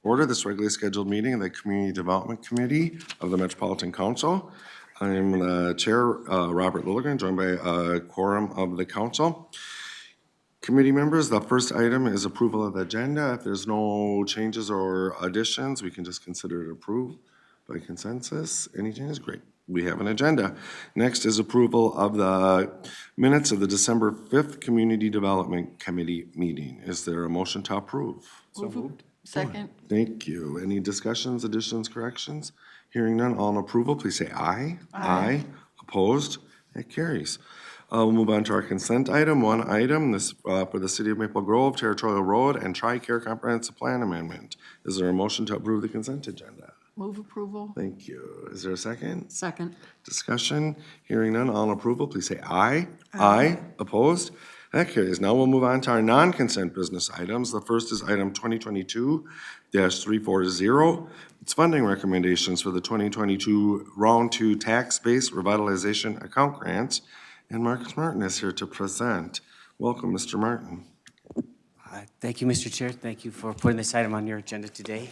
Order this regularly scheduled meeting of the Community Development Committee of the Metropolitan Council. I am the Chair, Robert Lilligren, joined by a quorum of the council. Committee members, the first item is approval of the agenda. If there's no changes or additions, we can just consider it approved by consensus. Any changes? Great. We have an agenda. Next is approval of the minutes of the December 5th Community Development Committee meeting. Is there a motion to approve? So moved. Second. Thank you. Any discussions, additions, corrections? Hearing none, all in approval, please say aye. Aye. Opposed? That carries. We'll move on to our consent item. One item, this for the City of Maple Grove, Territorial Road and Tricare Comprehensive Plan Amendment. Is there a motion to approve the consent agenda? Move approval. Thank you. Is there a second? Second. Discussion. Hearing none, all in approval, please say aye. Aye. Opposed? That carries. Now we'll move on to our non-consent business items. The first is item 2022-340. It's funding recommendations for the 2022 Round 2 Tax-Based Revitalization Account Grants. And Marcus Martin is here to present. Welcome, Mr. Martin. Thank you, Mr. Chair. Thank you for putting this item on your agenda today.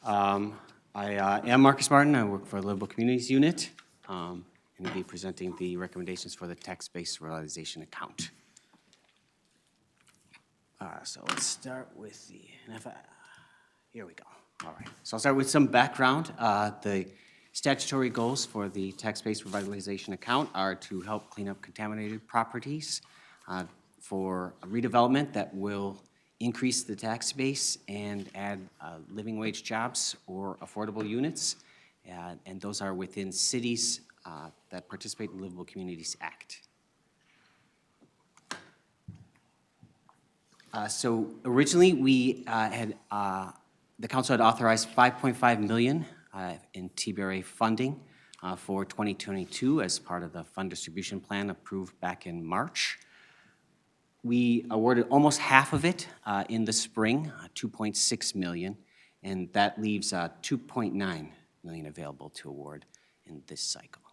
I am Marcus Martin. I work for the Livable Communities Unit, and will be presenting the recommendations for the tax-based revitalization account. So let's start with the, here we go. All right, so I'll start with some background. The statutory goals for the tax-based revitalization account are to help clean up contaminated properties for a redevelopment that will increase the tax base and add living wage jobs or affordable units. And those are within cities that participate in the Livable Communities Act. So originally we the council had authorized $5.5 million in TBRA funding for 2022 as part of the fund distribution plan approved back in March. We awarded almost half of it in the spring, $2.6 million, and that leaves $2.9 million available to award in this cycle.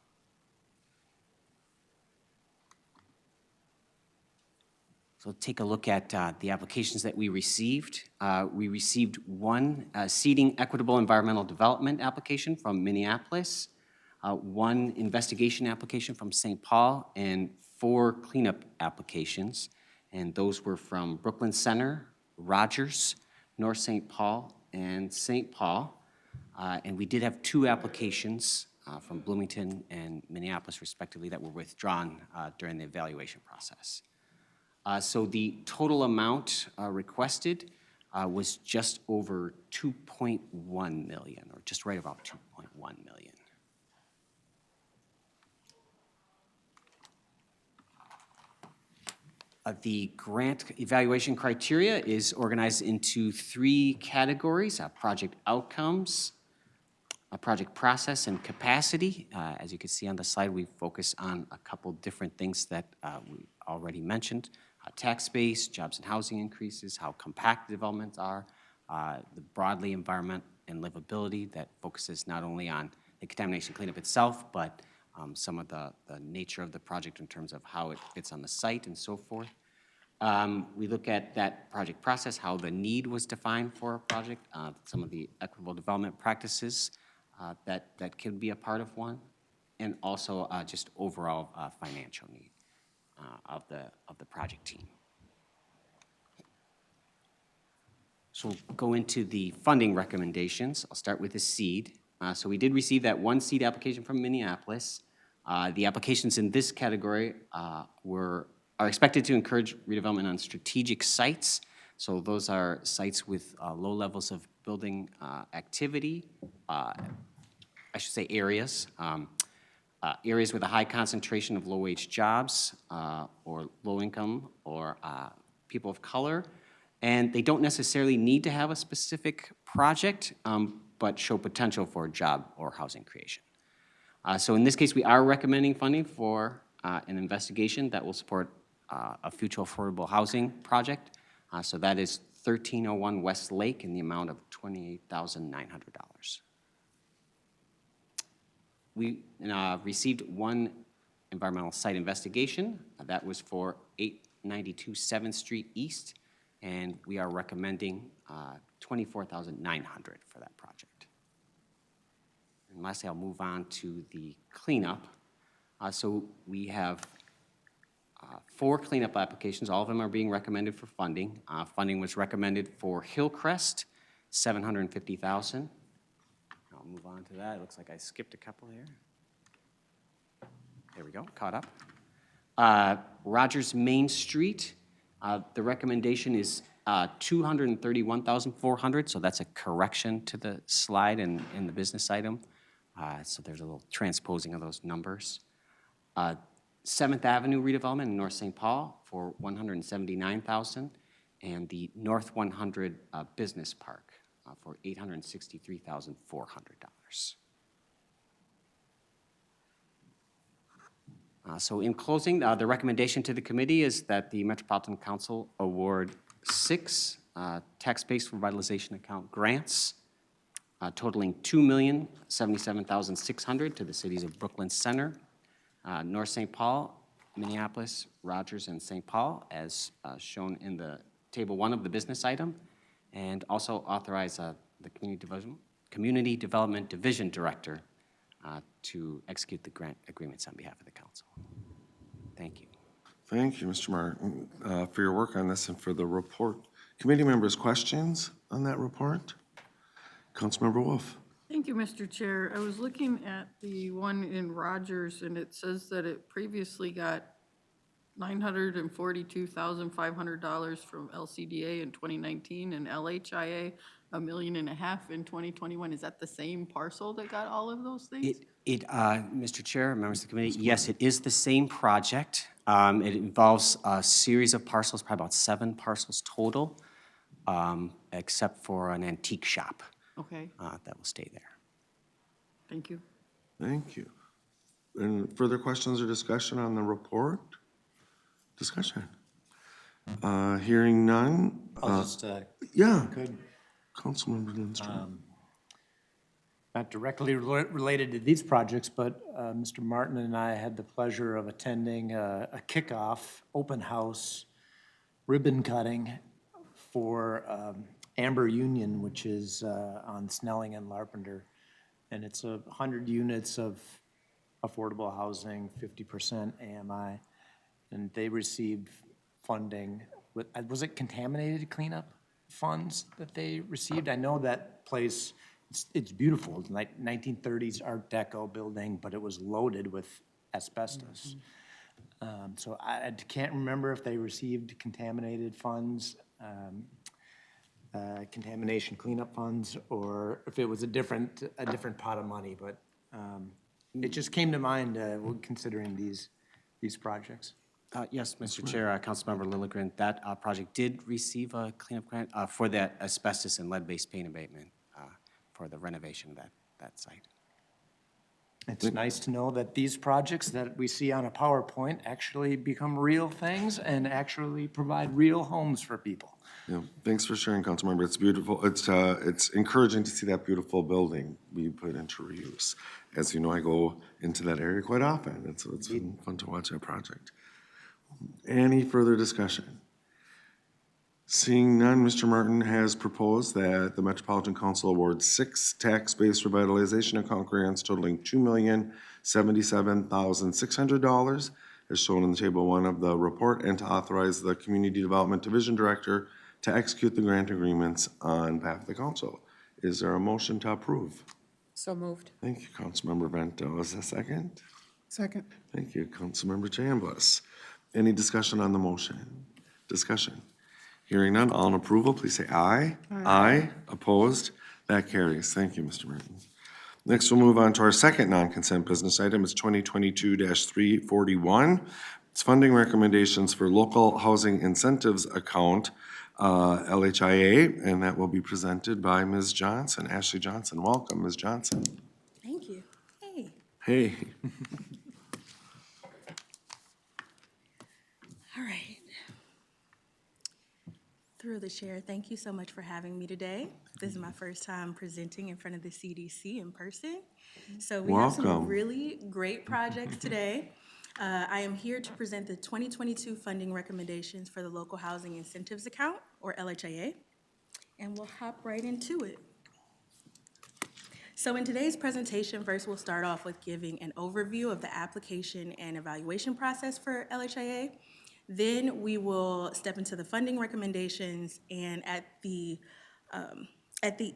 So take a look at the applications that we received. We received one seeding equitable environmental development application from Minneapolis, one investigation application from St. Paul, and 4 cleanup applications. And those were from Brooklyn Center, Rogers, North St. Paul, and St. Paul. And we did have 2 applications from Bloomington and Minneapolis, respectively, that were withdrawn during the evaluation process. So the total amount requested was just over $2.1 million, or just right about $2.1 million. The grant evaluation criteria is organized into 3 categories: project outcomes, project process, and capacity. As you can see on the slide, we focus on a couple different things that we already mentioned. Tax base, jobs and housing increases, how compact developments are, the broadly environment and livability that focuses not only on the contamination cleanup itself, but some of the nature of the project in terms of how it fits on the site and so forth. We look at that project process, how the need was defined for a project, some of the equitable development practices that can be a part of one, and also just overall financial need of the project team. So we'll go into the funding recommendations. I'll start with the seed. So we did receive that 1 seed application from Minneapolis. The applications in this category are expected to encourage redevelopment on strategic sites. So those are sites with low levels of building activity, I should say areas. Areas with a high concentration of low-wage jobs or low-income or people of color. And they don't necessarily need to have a specific project, but show potential for job or housing creation. So in this case, we are recommending funding for an investigation that will support a future affordable housing project. So that is 1301 West Lake in the amount of $28,900. We received 1 environmental site investigation. That was for 892 7th Street East, and we are recommending $24,900 for that project. And lastly, I'll move on to the cleanup. So we have 4 cleanup applications. All of them are being recommended for funding. Funding was recommended for Hillcrest, $750,000. I'll move on to that. It looks like I skipped a couple here. There we go, caught up. Rogers Main Street, the recommendation is $231,400, so that's a correction to the slide in the business item. So there's a little transposing of those numbers. 7th Avenue redevelopment in North St. Paul for $179,000, and the North 100 Business Park for $863,400. So in closing, the recommendation to the committee is that the Metropolitan Council award 6 tax-based revitalization account grants totaling $2,077,600 to the cities of Brooklyn Center, North St. Paul, Minneapolis, Rogers, and St. Paul, as shown in the table 1 of the business item, and also authorize the Community Development Division Director to execute the grant agreements on behalf of the council. Thank you. Thank you, Mr. Martin, for your work on this and for the report. Committee members, questions on that report? Councilmember Wolf. Thank you, Mr. Chair. I was looking at the one in Rogers, and it says that it previously got $942,500 from LCDA in 2019 and LHIA $1.5 million in 2021. Is that the same parcel that got all of those things? Mr. Chair, members of the committee, yes, it is the same project. It involves a series of parcels, probably about 7 parcels total, except for an antique shop. Okay, That will stay there. thank you. Thank you. And further questions or discussion on the report? Discussion. Hearing none. I'll just, Yeah, could, Councilmember Lindstrom. not directly related to these projects, but Mr. Martin and I had the pleasure of attending a kickoff open house ribbon cutting for Amber Union, which is on Snelling and Larpenter. And it's 100 units of affordable housing, 50% AMI. And they received funding with, was it contaminated cleanup funds that they received? I know that place, it's beautiful, it's like 1930s Art Deco building, but it was loaded with asbestos. So I can't remember if they received contaminated funds, contamination cleanup funds, or if it was a different pot of money, but it just came to mind considering these projects. Yes, Mr. Chair, Councilmember Lilligren, that project did receive a cleanup grant for that asbestos and lead-based paint abatement for the renovation of that site. It's nice to know that these projects that we see on a PowerPoint actually become real things and actually provide real homes for people. Yeah, thanks for sharing, Councilmember. It's beautiful. It's encouraging to see that beautiful building be put into reuse. As you know, I go into that area quite often, and so it's been fun to watch that project. Any further discussion? Seeing none, Mr. Martin has proposed that the Metropolitan Council award 6 tax-based revitalization account grants totaling $2,077,600, as shown in the table 1 of the report, and to authorize the Community Development Division Director to execute the grant agreements on behalf of the council. Is there a motion to approve? So moved. Thank you, Councilmember Vento. Is there a second? Second. Thank you, Councilmember Chambliss. Any discussion on the motion? Discussion. Hearing none, all in approval, please say aye. Aye. Opposed? That carries. Thank you, Mr. Martin. Next, we'll move on to our second non-consent business item. It's 2022-341. It's funding recommendations for local housing incentives account, LHIA, and that will be presented by Ms. Johnson, Ashleigh Johnson. Welcome, Ms. Johnson. Thank you. Hey. Hey. All right. Through the chair, thank you so much for having me today. This is my first time presenting in front of the CDC in person. So we have some Welcome. really great projects today. I am here to present the 2022 funding recommendations for the Local Housing Incentives Account, or LHIA. And we'll hop right into it. So in today's presentation, first we'll start off with giving an overview of the application and evaluation process for LHIA. Then we will step into the funding recommendations, and at the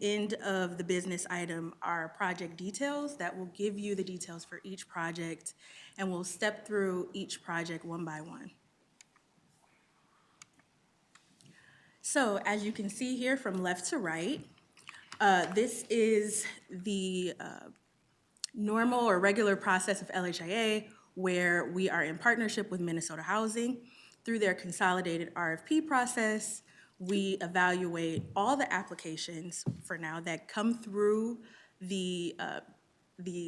end of the business item are project details that will give you the details for each project, and we'll step through each project one by one. So as you can see here from left to right, this is the normal or regular process of LHIA, where we are in partnership with Minnesota Housing. Through their consolidated RFP process, we evaluate all the applications for now that come through the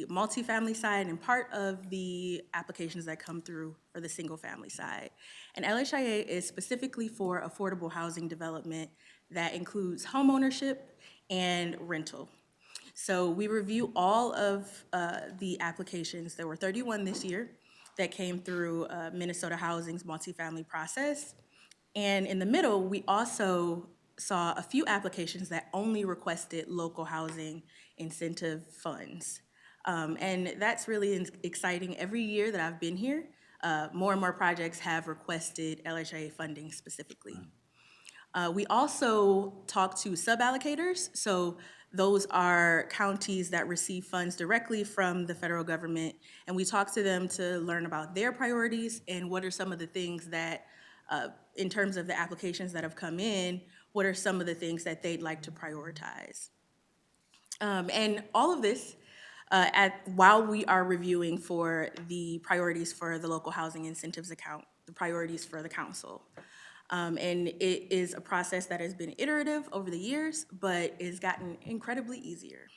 multifamily side and part of the applications that come through for the single-family side. And LHIA is specifically for affordable housing development that includes homeownership and rental. So we review all of the applications. There were 31 this year that came through Minnesota Housing's multifamily process. And in the middle, we also saw a few applications that only requested local housing incentive funds. And that's really exciting. Every year that I've been here, more and more projects have requested LHIA funding specifically. We also talk to sub-allocators. So those are counties that receive funds directly from the federal government. And we talk to them to learn about their priorities and what are some of the things that, in terms of the applications that have come in, what are some of the things that they'd like to prioritize. And all of this, while we are reviewing for the priorities for the local housing incentives account, the priorities for the council. And it is a process that has been iterative over the years, but it's gotten incredibly easier.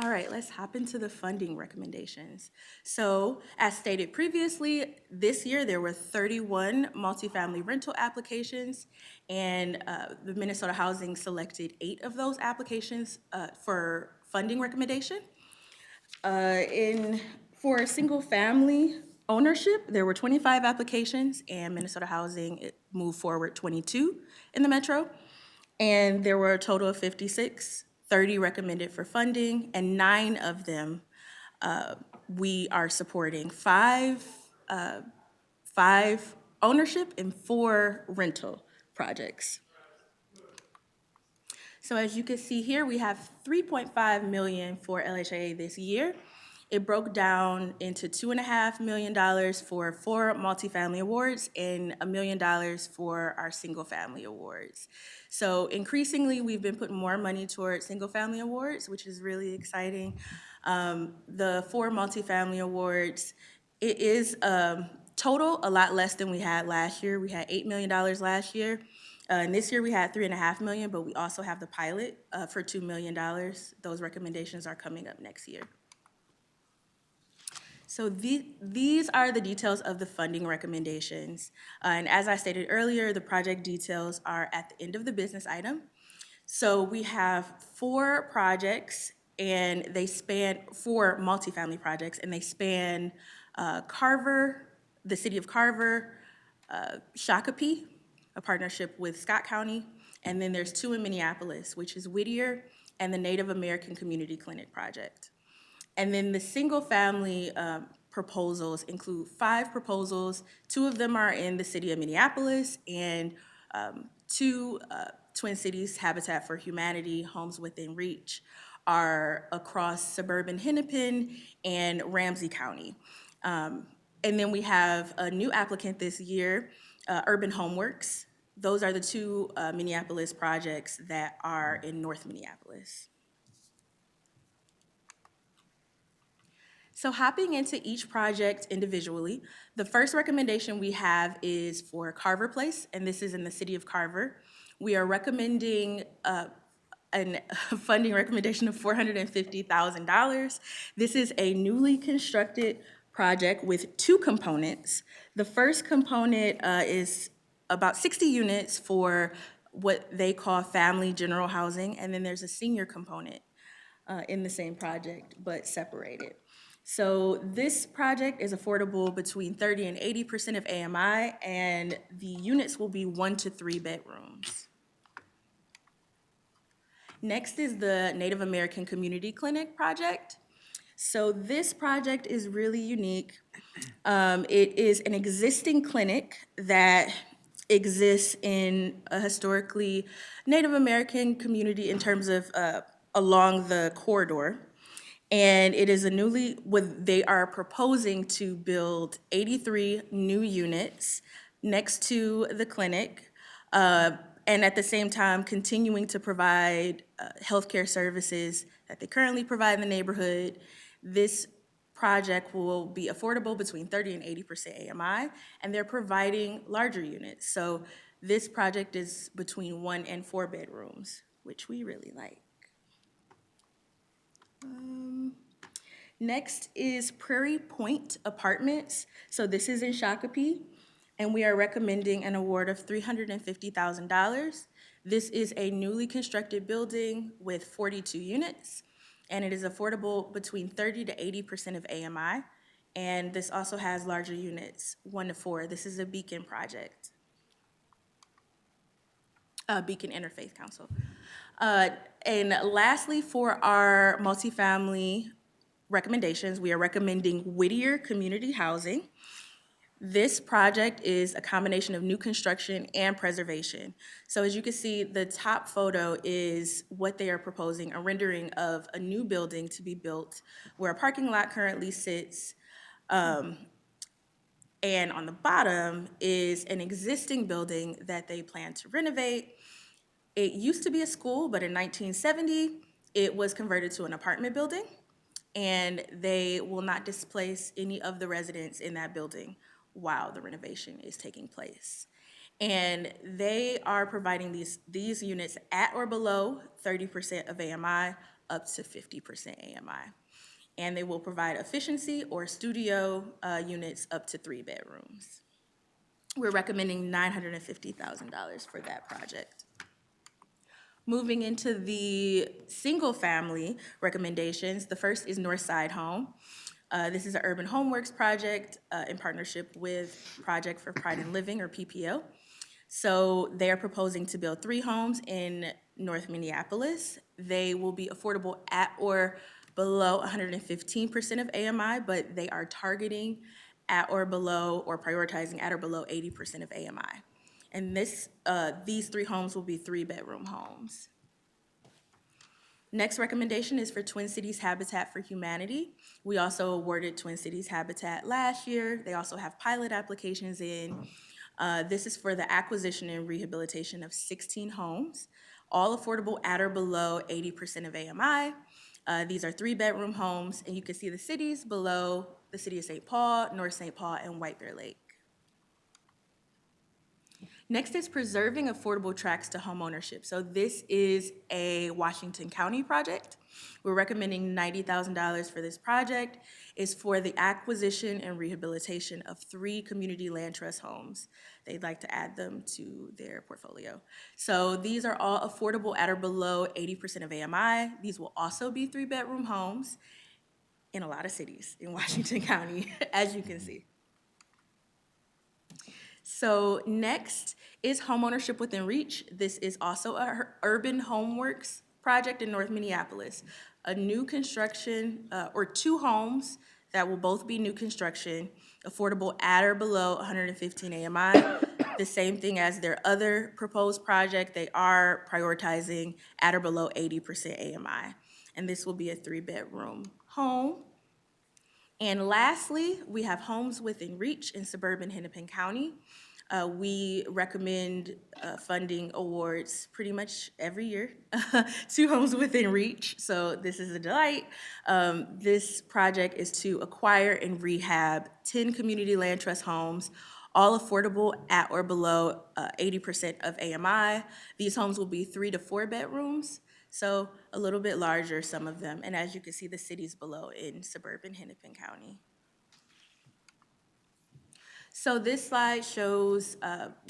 All right, let's hop into the funding recommendations. So as stated previously, this year there were 31 multifamily rental applications, and the Minnesota Housing selected 8 of those applications for funding recommendation. For single family ownership, there were 25 applications, and Minnesota Housing moved forward 22 in the metro. And there were a total of 56, 30 recommended for funding, and 9 of them we are supporting. 5 ownership and 4 rental projects. So as you can see here, we have $3.5 million for LHIA this year. It broke down into $2.5 million for 4 multifamily awards and $1 million for our single-family awards. So increasingly, we've been putting more money towards single-family awards, which is really exciting. The 4 multifamily awards, it is total a lot less than we had last year. We had $8 million last year. And this year we had $3.5 million, but we also have the pilot for $2 million. Those recommendations are coming up next year. So these are the details of the funding recommendations. And as I stated earlier, the project details are at the end of the business item. So we have 4 projects, and they span 4 multifamily projects, and they span Carver, the city of Carver, Shakopee, a partnership with Scott County, and then there's 2 in Minneapolis, which is Whittier and the Native American Community Clinic Project. And then the single-family proposals include 5 proposals. 2 of them are in the city of Minneapolis, and 2 Twin Cities Habitat for Humanity Homes Within Reach are across suburban Hennepin and Ramsey County. And then we have a new applicant this year, Urban Homeworks. Those are the 2 Minneapolis projects that are in North Minneapolis. So hopping into each project individually, the first recommendation we have is for Carver Place, and this is in the city of Carver. We are recommending a funding recommendation of $450,000. This is a newly constructed project with 2 components. The first component is about 60 units for what they call family general housing, and then there's a senior component in the same project, but separated. So this project is affordable between 30 and 80% of AMI, and the units will be 1 to 3 bedrooms. Next is the Native American Community Clinic project. So this project is really unique. It is an existing clinic that exists in a historically Native American community in terms of along the corridor. And it is they are proposing to build 83 new units next to the clinic, and at the same time continuing to provide healthcare services that they currently provide in the neighborhood. This project will be affordable between 30 and 80% AMI, and they're providing larger units. So this project is between 1 and 4 bedrooms, which we really like. Next is Prairie Point Apartments. So this is in Shakopee, and we are recommending an award of $350,000. This is a newly constructed building with 42 units, and it is affordable between 30 to 80% of AMI. And this also has larger units, 1 to 4. This is a Beacon project. Beacon Interfaith Council. And lastly, for our multifamily recommendations, we are recommending Whittier Community Housing. This project is a combination of new construction and preservation. So as you can see, the top photo is what they are proposing, a rendering of a new building to be built where a parking lot currently sits. And on the bottom is an existing building that they plan to renovate. It used to be a school, but in 1970, it was converted to an apartment building, and they will not displace any of the residents in that building while the renovation is taking place. And they are providing these units at or below 30% of AMI, up to 50% AMI. And they will provide efficiency or studio units up to 3 bedrooms. We're recommending $950,000 for that project. Moving into the single-family recommendations, the first is Northside Home. This is an Urban Homeworks project in partnership with Project for Pride in Living, or PPO. So they are proposing to build 3 homes in North Minneapolis. They will be affordable at or below 115% of AMI, but they are targeting at or below, or prioritizing at or below 80% of AMI. And these 3 homes will be 3-bedroom homes. Next recommendation is for Twin Cities Habitat for Humanity. We also awarded Twin Cities Habitat last year. They also have pilot applications in. This is for the acquisition and rehabilitation of 16 homes, all affordable at or below 80% of AMI. These are 3-bedroom homes, and you can see the cities below: the city of St. Paul, North St. Paul, and White Bear Lake. Next is preserving affordable tracts to homeownership. So this is a Washington County project. We're recommending $90,000 for this project. It's for the acquisition and rehabilitation of 3 community land trust homes. They'd like to add them to their portfolio. So these are all affordable at or below 80% of AMI. These will also be 3-bedroom homes in a lot of cities in Washington County, as you can see. So next is homeownership within reach. This is also a Urban Homeworks project in North Minneapolis. A new construction, or 2 homes that will both be new construction, affordable at or below 115 AMI. The same thing as their other proposed project. They are prioritizing at or below 80% AMI. And this will be a 3-bedroom home. And lastly, we have homes within reach in suburban Hennepin County. We recommend funding awards pretty much every year to homes within reach, so this is a delight. This project is to acquire and rehab 10 community land trust homes, all affordable at or below 80% of AMI. These homes will be 3 to 4 bedrooms, so a little bit larger, some of them. And as you can see, the cities below in suburban Hennepin County. So this slide shows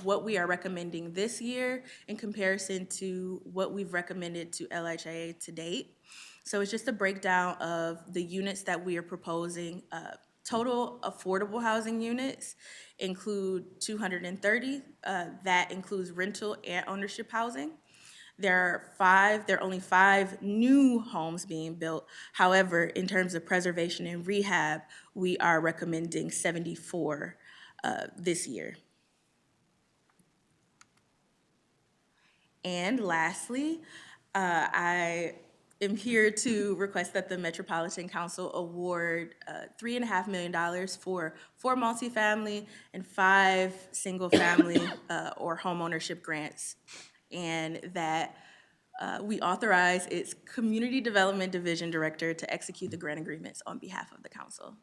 what we are recommending this year in comparison to what we've recommended to LHIA to date. So it's just a breakdown of the units that we are proposing. Total affordable housing units include 230. That includes rental and ownership housing. There are only 5 new homes being built. However, in terms of preservation and rehab, we are recommending 74 this year. And lastly, I am here to request that the Metropolitan Council award $3.5 million for 4 multifamily and 5 single-family or homeownership grants, and that we authorize its Community Development Division Director to execute the grant agreements on behalf of the council.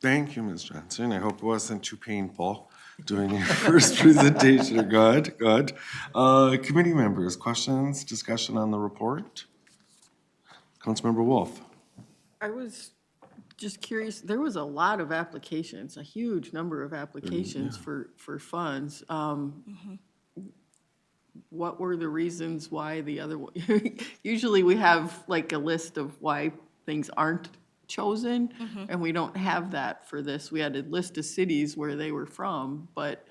Thank you, Ms. Johnson. I hope it wasn't too painful doing your first presentation. Good, good. Committee members, questions, discussion on the report? Councilmember Wolf. I was just curious, there was a lot of applications, a huge number of applications for funds. What were the reasons why the other one? Usually we have like a list of why things aren't chosen, and we don't have that for this. We had a list of cities where they were from, but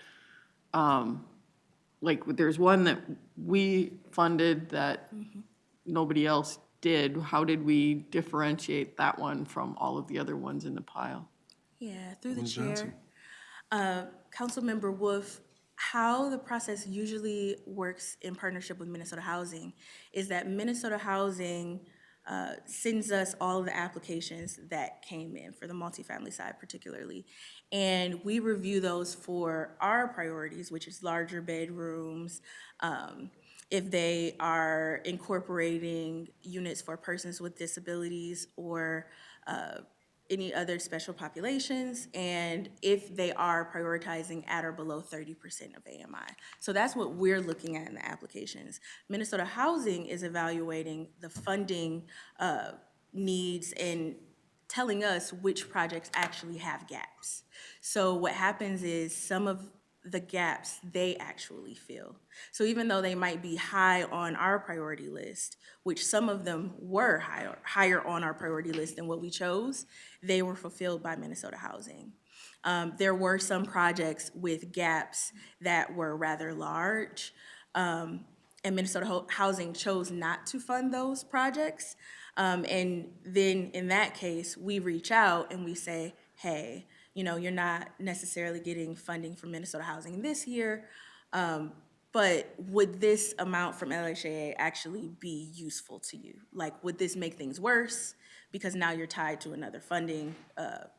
like there's one that we funded that nobody else did. How did we differentiate that one from all of the other ones in the pile? Yeah, through the Ms. Johnson. chair. Councilmember Wolf, how the process usually works in partnership with Minnesota Housing is that Minnesota Housing sends us all of the applications that came in for the multifamily side particularly. And we review those for our priorities, which is larger bedrooms, if they are incorporating units for persons with disabilities or any other special populations, and if they are prioritizing at or below 30% of AMI. So that's what we're looking at in the applications. Minnesota Housing is evaluating the funding needs and telling us which projects actually have gaps. So what happens is some of the gaps they actually fill. So even though they might be high on our priority list, which some of them were higher on our priority list than what we chose, they were fulfilled by Minnesota Housing. There were some projects with gaps that were rather large, and Minnesota Housing chose not to fund those projects. And then in that case, we reach out and we say, hey, you know, you're not necessarily getting funding from Minnesota Housing this year, but would this amount from LHIA actually be useful to you? Like, would this make things worse because now you're tied to another funding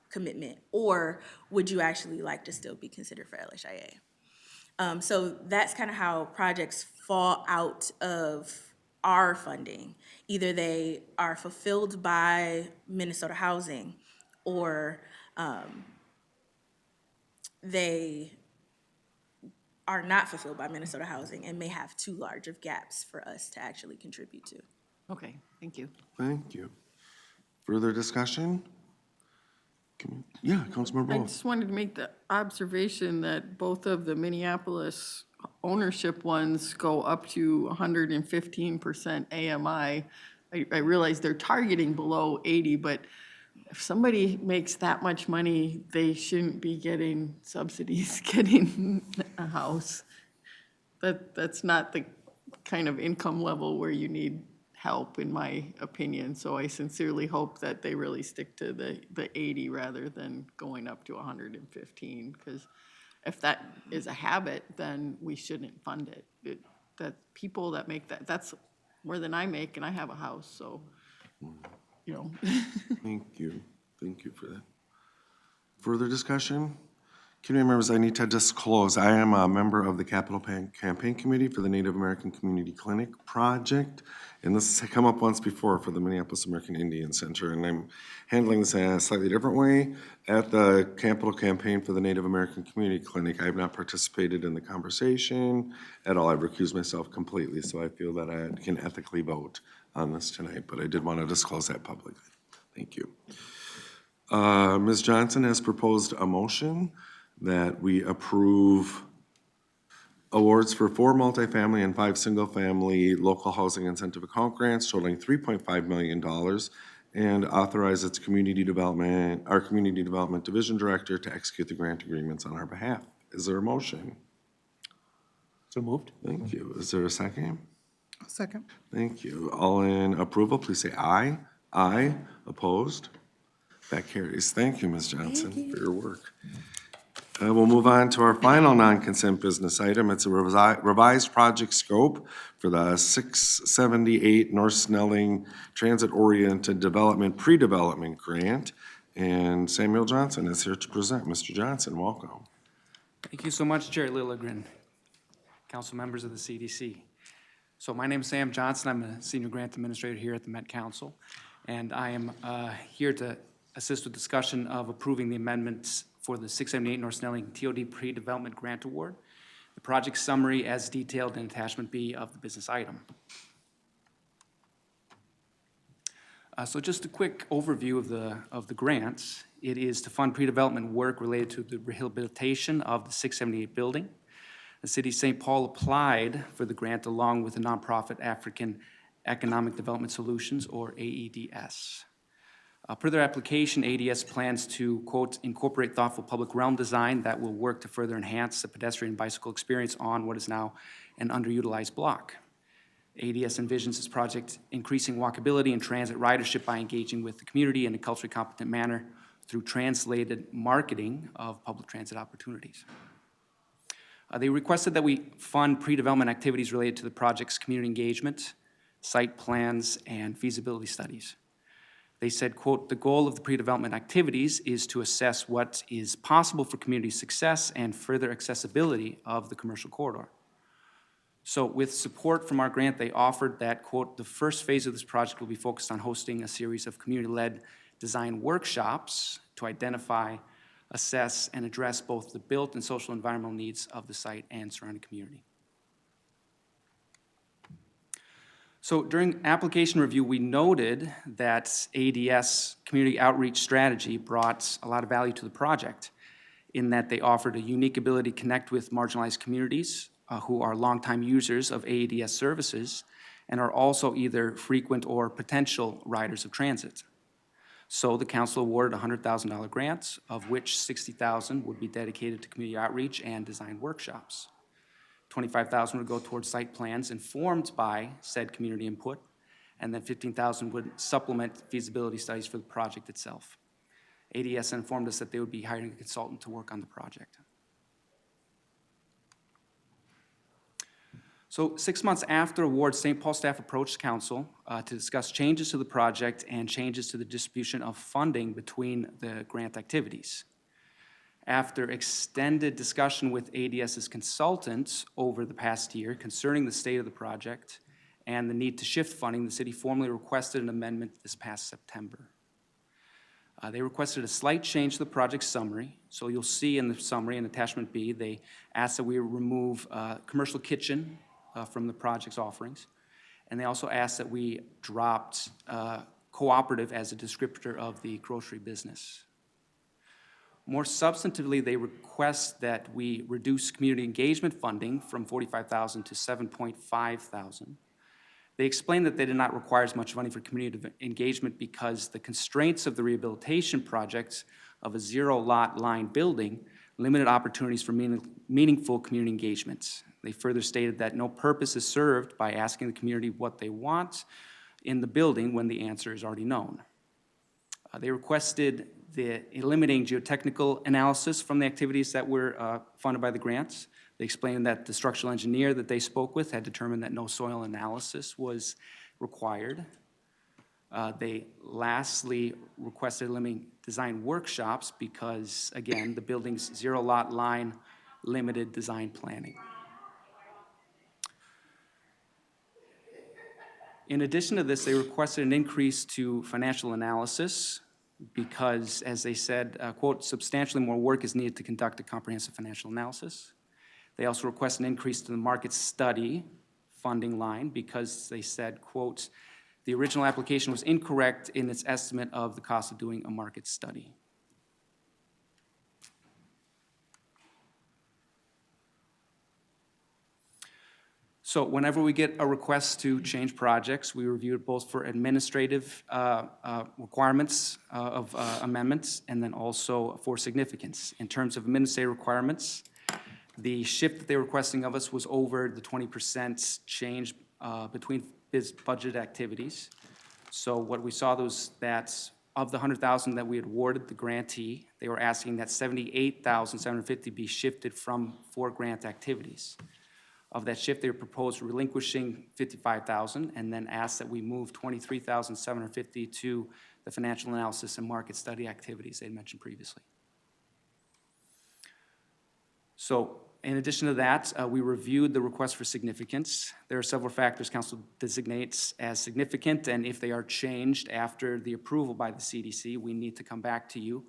commitment, or would you actually like to still be considered for LHIA? So that's kind of how projects fall out of our funding. Either they are fulfilled by Minnesota Housing, or they are not fulfilled by Minnesota Housing and may have too large of gaps for us to actually contribute to. Okay, thank you. Thank you. Further discussion? Yeah, Councilmember I Wolf. just wanted to make the observation that both of the Minneapolis ownership ones go up to 115% AMI. I realize they're targeting below 80, but if somebody makes that much money, they shouldn't be getting subsidies, getting a house. That's not the kind of income level where you need help, in my opinion. So I sincerely hope that they really stick to the 80 rather than going up to 115, because if that is a habit, then we shouldn't fund it. That people that make that's more than I make, and I have a house, so, you know. Thank you. Thank you for that. Further discussion? Committee members, I need to disclose, I am a member of the Capital Campaign Committee for the Native American Community Clinic Project, and this has come up once before for the Minneapolis American Indian Center, and I'm handling this in a slightly different way. At the Capital Campaign for the Native American Community Clinic, I have not participated in the conversation at all. I've recused myself completely, so I feel that I can ethically vote on this tonight, but I did want to disclose that publicly. Thank you. Ms. Johnson has proposed a motion that we approve awards for 4 multifamily and 5 single-family local housing incentive account grants totaling $3.5 million, and authorize its our Community Development Division Director to execute the grant agreements on our behalf. Is there a motion? So moved. Thank you. Is there a second? Second. Thank you. All in approval, please say aye. Aye. Opposed? That carries. Thank you, Ms. Johnson, for your work. We'll move on to our final non-consent business item. It's a revised project scope for the 678 North Snelling Transit-Oriented Development Pre-Development Grant. And Samuel Johnson is here to present. Mr. Johnson, welcome. Thank you so much, Chair Lilligren, council members of the CDC. So my name is Sam Johnson. I'm a Senior Grant Administrator here at the Met Council, and I am here to assist with discussion of approving the amendments for the 678 North Snelling TOD Pre-Development Grant Award, the project summary as detailed in Attachment B of the business item. So just a quick overview of the grants. It is to fund pre-development work related to the rehabilitation of the 678 building. The City of St. Paul applied for the grant along with the nonprofit African Economic Development Solutions, or AEDS. Per their application, AEDS plans to, quote, incorporate thoughtful public realm design that will work to further enhance the pedestrian and bicycle experience on what is now an underutilized block. AEDS envisions this project increasing walkability and transit ridership by engaging with the community in a culturally competent manner through translated marketing of public transit opportunities. They requested that we fund pre-development activities related to the project's community engagement, site plans, and feasibility studies. They said, quote, the goal of the pre-development activities is to assess what is possible for community success and further accessibility of the commercial corridor. So with support from our grant, they offered that, quote, the first phase of this project will be focused on hosting a series of community-led design workshops to identify, assess, and address both the built and social environmental needs of the site and surrounding community. So during application review, we noted that ADS community outreach strategy brought a lot of value to the project in that they offered a unique ability to connect with marginalized communities who are longtime users of ADS services and are also either frequent or potential riders of transit. So the council awarded a $100,000 grant, of which $60,000 would be dedicated to community outreach and design workshops. $25,000 would go towards site plans informed by said community input, and then $15,000 would supplement feasibility studies for the project itself. ADS informed us that they would be hiring a consultant to work on the project. So 6 months after award, St. Paul staff approached council to discuss changes to the project and changes to the distribution of funding between the grant activities. After extended discussion with ADS's consultants over the past year concerning the state of the project and the need to shift funding, the city formally requested an amendment this past September. They requested a slight change to the project summary. So you'll see in the summary in Attachment B, they asked that we remove commercial kitchen from the project's offerings. And they also asked that we dropped cooperative as a descriptor of the grocery business. More substantively, they request that we reduce community engagement funding from $45,000 to $7,500. They explained that they did not require as much money for community engagement because the constraints of the rehabilitation projects of a zero-lot line building limited opportunities for meaningful community engagements. They further stated that no purpose is served by asking the community what they want in the building when the answer is already known. They requested the eliminating geotechnical analysis from the activities that were funded by the grants. They explained that the structural engineer that they spoke with had determined that no soil analysis was required. They lastly requested eliminating design workshops because, again, the building's zero-lot line limited design planning. In addition to this, they requested an increase to financial analysis because, as they said, quote, substantially more work is needed to conduct a comprehensive financial analysis. They also request an increase to the market study funding line because they said, quote, the original application was incorrect in its estimate of the cost of doing a market study. So whenever we get a request to change projects, we review it both for administrative requirements of amendments and then also for significance. In terms of administrative requirements, the shift that they were requesting of us was over the 20% change between budget activities. So what we saw was that of the $100,000 that we had awarded the grantee, they were asking that $78,750 be shifted from for grant activities. Of that shift, they proposed relinquishing $55,000 and then asked that we move $23,750 to the financial analysis and market study activities they mentioned previously. So in addition to that, we reviewed the request for significance. There are several factors council designates as significant, and if they are changed after the approval by the CDC, we need to come back to you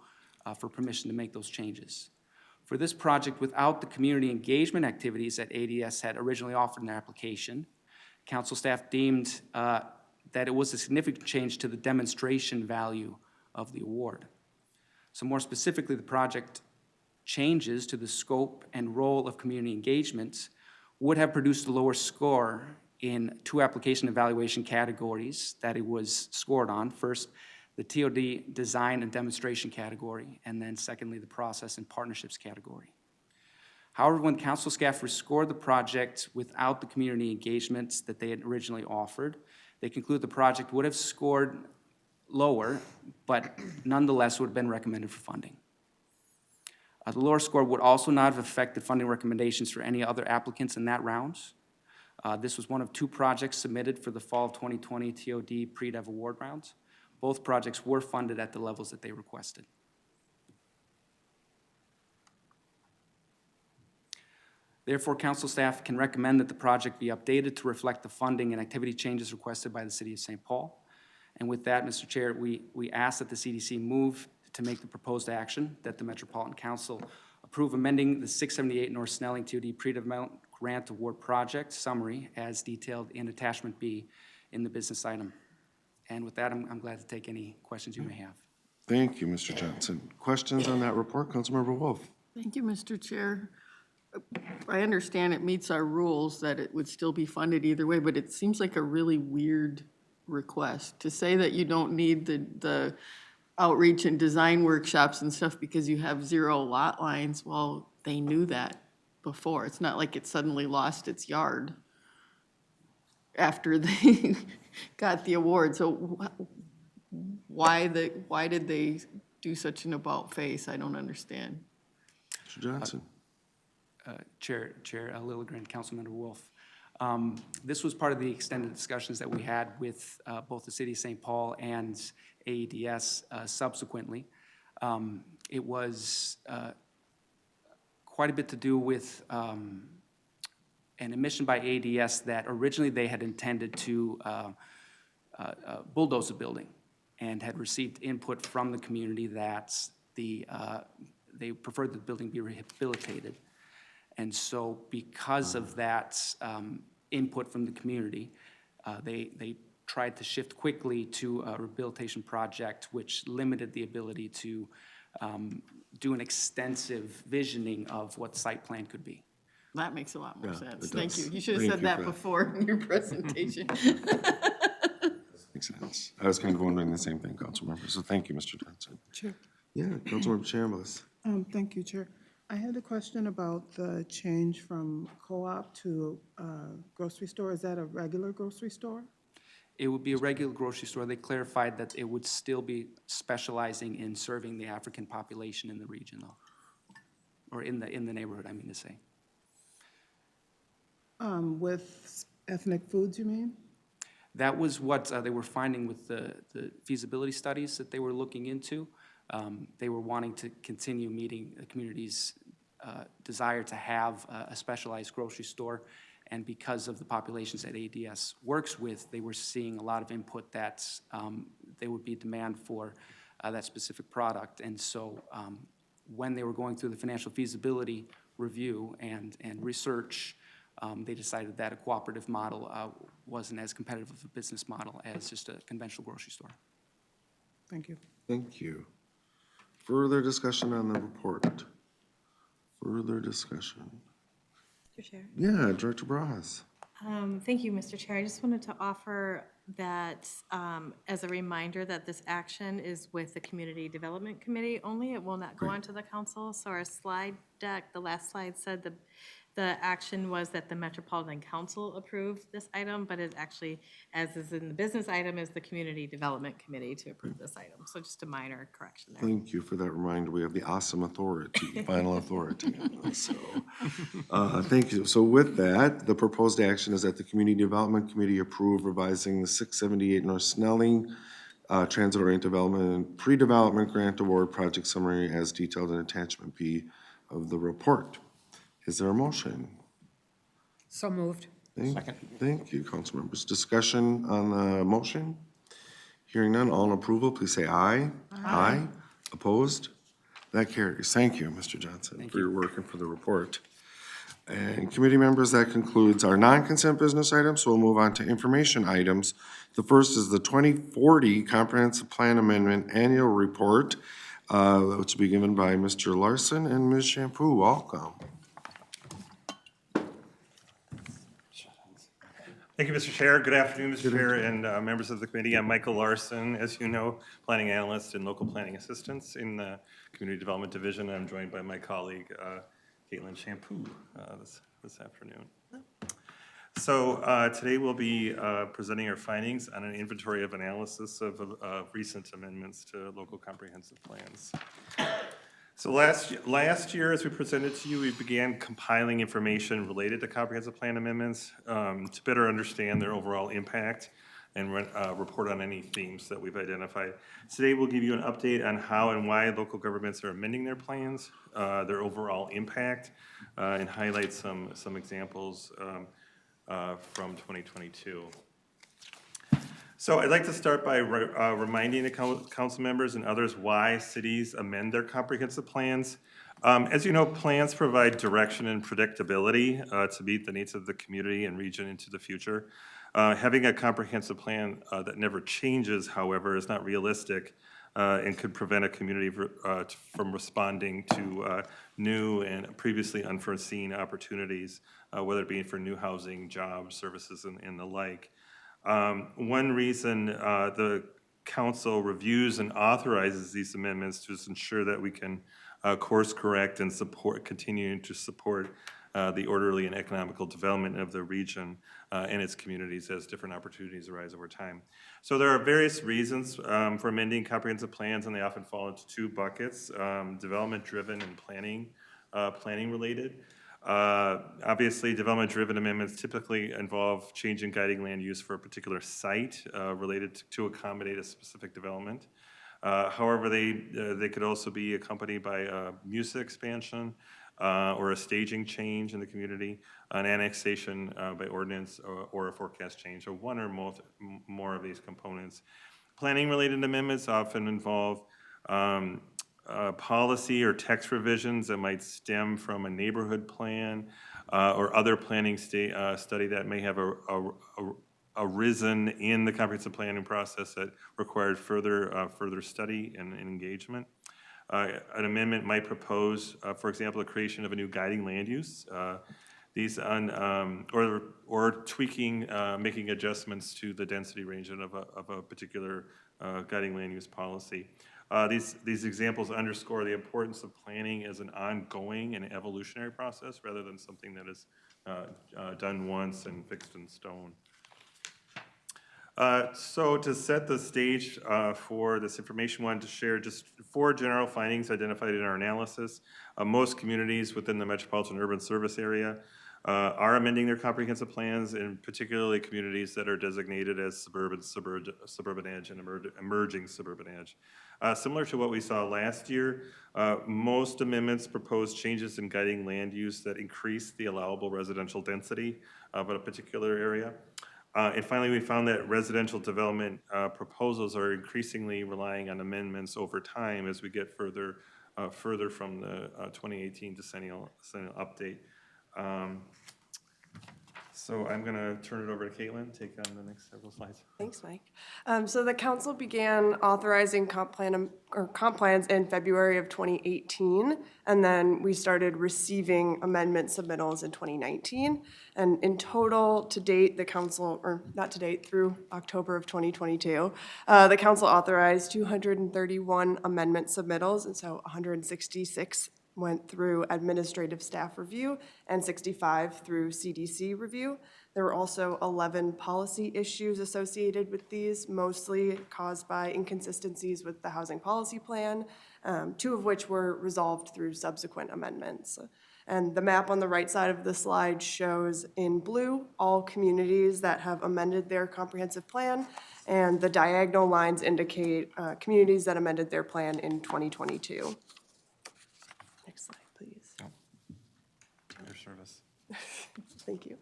for permission to make those changes. For this project, without the community engagement activities that ADS had originally offered in their application, council staff deemed that it was a significant change to the demonstration value of the award. So more specifically, the project changes to the scope and role of community engagement would have produced a lower score in 2 application evaluation categories that it was scored on. First, the TOD design and demonstration category, and then secondly, the process and partnerships category. However, when council staff rescored the project without the community engagements that they had originally offered, they conclude the project would have scored lower, but nonetheless would have been recommended for funding. The lower score would also not have affected funding recommendations for any other applicants in that round. This was one of 2 projects submitted for the fall of 2020 TOD pre-dev award rounds. Both projects were funded at the levels that they requested. Therefore, council staff can recommend that the project be updated to reflect the funding and activity changes requested by the City of St. Paul. And with that, Mr. Chair, we ask that the CDC move to make the proposed action that the Metropolitan Council approve amending the 678 North Snelling TOD pre-development grant award project summary as detailed in attachment B in the business item. And with that, I'm glad to take any questions you may have. Thank you, Mr. Johnson. Questions on that report? Councilmember Wolf. Thank you, Mr. Chair. I understand it meets our rules that it would still be funded either way, but it seems like a really weird request to say that you don't need the outreach and design workshops and stuff because you have 0 lot lines. Well, they knew that before. It's not like it suddenly lost its yard after they got the award. So why did they do such an about face? I don't understand. Mr. Johnson. Chair Lilligren, Councilmember Wolf. This was part of the extended discussions that we had with both the City of St. Paul and AEDS subsequently. It was quite a bit to do with an admission by AEDS that originally they had intended to bulldoze the building and had received input from the community that they preferred the building be rehabilitated. And so because of that input from the community, they tried to shift quickly to a rehabilitation project, which limited the ability to do an extensive visioning of what the site plan could be. That makes a lot more Yeah, sense. it Thank does. you. You should have Thank said you that for that. before in your presentation. Makes sense. I was kind of wondering the same thing, Councilmember, so thank you, Mr. Johnson. Chair. Yeah, Councilmember Chambliss. Thank you, Chair. I had a question about the change from co-op to grocery store. Is that a regular grocery store? It would be a regular grocery store. They clarified that it would still be specializing in serving the African population in the region, though, or in the neighborhood, I mean to say. With ethnic foods, you mean? That was what they were finding with the feasibility studies that they were looking into. They were wanting to continue meeting the community's desire to have a specialized grocery store. And because of the populations that ADS works with, they were seeing a lot of input that there would be demand for that specific product. And so when they were going through the financial feasibility review and research, they decided that a cooperative model wasn't as competitive of a business model as just a conventional grocery store. Thank you. Thank you. Further discussion on the report? Further discussion? Mr. Chair. Yeah, Director Barajas. Thank you, Mr. Chair. I just wanted to offer that as a reminder that this action is with the Community Development Committee only. It will not go on to the council. So our slide deck, the last slide said the action was that the Metropolitan Council approved this item, but it actually, as is in the business item, is the Community Development Committee to approve this item. So just a minor correction there. Thank you for that reminder. We have the awesome authority, final authority on this, so. Thank you. So with that, the proposed action is that the Community Development Committee approve revising the 678 North Snelling Transit-Oriented Development and Pre-Development Grant Award Project Summary as detailed in Attachment B of the report. Is there a motion? So moved. Thank you, council members. Discussion on the motion? Hearing none, all in approval, please say aye. Aye. Opposed? That carries. Thank you, Mr. Johnson, for your work and for the report. And committee members, that concludes our non-consent business items, so we'll move on to information items. The first is the 2040 Comprehensive Plan Amendment Annual Report, which will be given by Mr. Larson and Ms. Champoux. Welcome. Thank you, Mr. Chair. Good afternoon, Mr. Chair and members of the committee. I'm Michael Larson, as you know, planning analyst and local planning assistant in the Community Development Division. I'm joined by my colleague, Katelyn Champoux, this afternoon. So today we'll be presenting our findings on an inventory of analysis of recent amendments to local comprehensive plans. So last year, as we presented to you, we began compiling information related to comprehensive plan amendments to better understand their overall impact and report on any themes that we've identified. Today, we'll give you an update on how and why local governments are amending their plans, their overall impact, and highlight some examples from 2022. So I'd like to start by reminding the council members and others why cities amend their comprehensive plans. As you know, plans provide direction and predictability to meet the needs of the community and region into the future. Having a comprehensive plan that never changes, however, is not realistic and could prevent a community from responding to new and previously unforeseen opportunities, whether it be for new housing, jobs, services, and the like. One reason the council reviews and authorizes these amendments to ensure that we can course correct and continue to support the orderly and economical development of the region and its communities as different opportunities arise over time. So there are various reasons for amending comprehensive plans, and they often fall into two buckets: development-driven and planning-related. Obviously, development-driven amendments typically involve changing guiding land use for a particular site related to accommodate a specific development. However, they could also be accompanied by a use expansion or a staging change in the community, an annexation by ordinance, or a forecast change, or one or more of these components. Planning-related amendments often involve policy or text revisions that might stem from a neighborhood plan or other planning study that may have arisen in the comprehensive planning process that required further study and engagement. An amendment might propose, for example, the creation of a new guiding land use. Or tweaking, making adjustments to the density range of a particular guiding land use policy. These examples underscore the importance of planning as an ongoing and evolutionary process rather than something that is done once and fixed in stone. So to set the stage for this information, I wanted to share just 4 general findings identified in our analysis. Most communities within the Metropolitan Urban Service Area are amending their comprehensive plans, and particularly communities that are designated as suburban edge and emerging suburban edge. Similar to what we saw last year, most amendments propose changes in guiding land use that increase the allowable residential density of a particular area. And finally, we found that residential development proposals are increasingly relying on amendments over time as we get further from the 2018 decennial update. So I'm going to turn it over to Katelyn, take on the next several slides. Thanks, Mike. So the council began authorizing comp plans in February of 2018, and then we started receiving amendment submittals in 2019. And in total, to date, the council, or not to date, through October of 2022, the council authorized 231 amendment submittals, and so 166 went through administrative staff review and 65 through CDC review. There were also 11 policy issues associated with these, mostly caused by inconsistencies with the housing policy plan, 2 of which were resolved through subsequent amendments. And the map on the right side of the slide shows in blue all communities that have amended their comprehensive plan, and the diagonal lines indicate communities that amended their plan in 2022. Next slide, please. Your service. Thank you.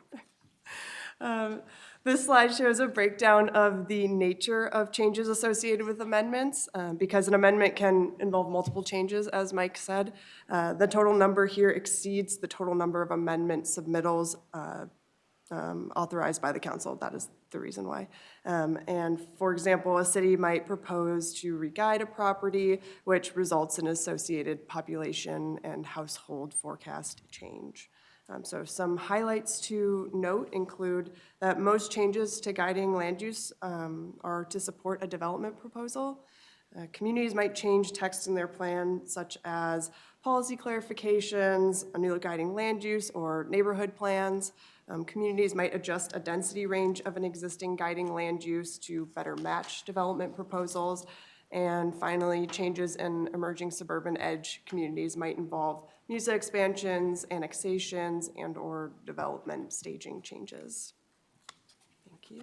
This slide shows a breakdown of the nature of changes associated with amendments. Because an amendment can involve multiple changes, as Mike said, the total number here exceeds the total number of amendment submittals authorized by the council. That is the reason why. And for example, a city might propose to re-guide a property, which results in associated population and household forecast change. So some highlights to note include that most changes to guiding land use are to support a development proposal. Communities might change text in their plan, such as policy clarifications, a new guiding land use, or neighborhood plans. Communities might adjust a density range of an existing guiding land use to better match development proposals. And finally, changes in emerging suburban edge communities might involve MUSA expansions, annexations, and/or development staging changes. Thank you.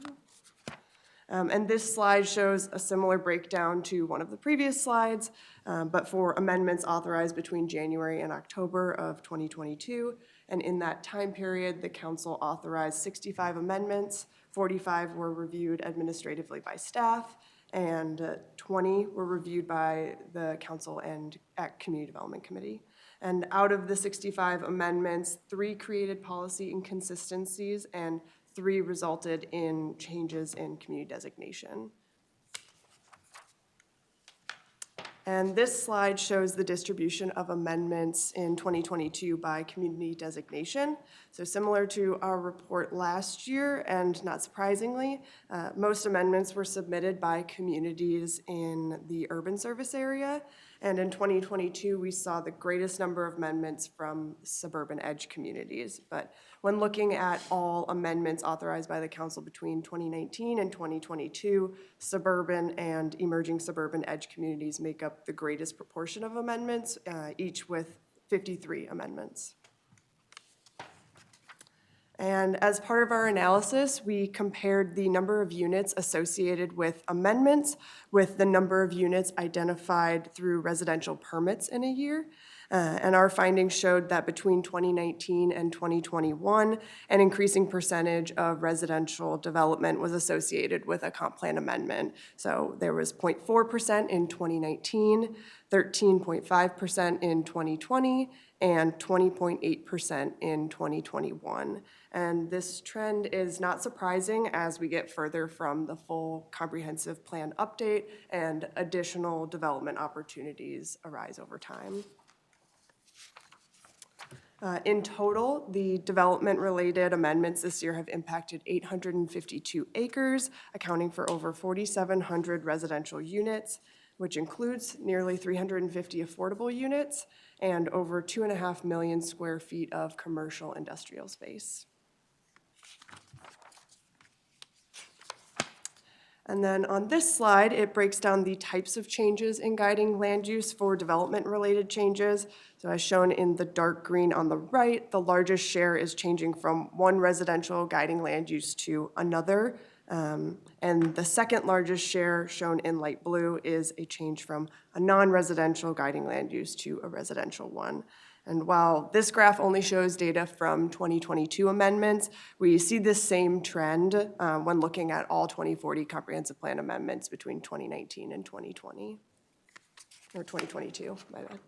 And this slide shows a similar breakdown to one of the previous slides, but for amendments authorized between January and October of 2022. And in that time period, the council authorized 65 amendments, 45 were reviewed administratively by staff, and 20 were reviewed by the council and at Community Development Committee. And out of the 65 amendments, 3 created policy inconsistencies and 3 resulted in changes in community designation. And this slide shows the distribution of amendments in 2022 by community designation. So similar to our report last year, and not surprisingly, most amendments were submitted by communities in the urban service area. And in 2022, we saw the greatest number of amendments from suburban edge communities. But when looking at all amendments authorized by the council between 2019 and 2022, suburban and emerging suburban edge communities make up the greatest proportion of amendments, each with 53 amendments. And as part of our analysis, we compared the number of units associated with amendments with the number of units identified through residential permits in a year. And our findings showed that between 2019 and 2021, an increasing percentage of residential development was associated with a comp plan amendment. So there was 0.4% in 2019, 13.5% in 2020, and 20.8% in 2021. And this trend is not surprising as we get further from the full comprehensive plan update and additional development opportunities arise over time. In total, the development-related amendments this year have impacted 852 acres, accounting for over 4,700 residential units, which includes nearly 350 affordable units and over 2.5 million square feet of commercial industrial space. And then on this slide, it breaks down the types of changes in guiding land use for development-related changes. So as shown in the dark green on the right, the largest share is changing from one residential guiding land use to another. And the second largest share, shown in light blue, is a change from a non-residential guiding land use to a residential one. And while this graph only shows data from 2022 amendments, we see this same trend when looking at all 2040 comprehensive plan amendments between 2019 and 2020, or 2022, my bad.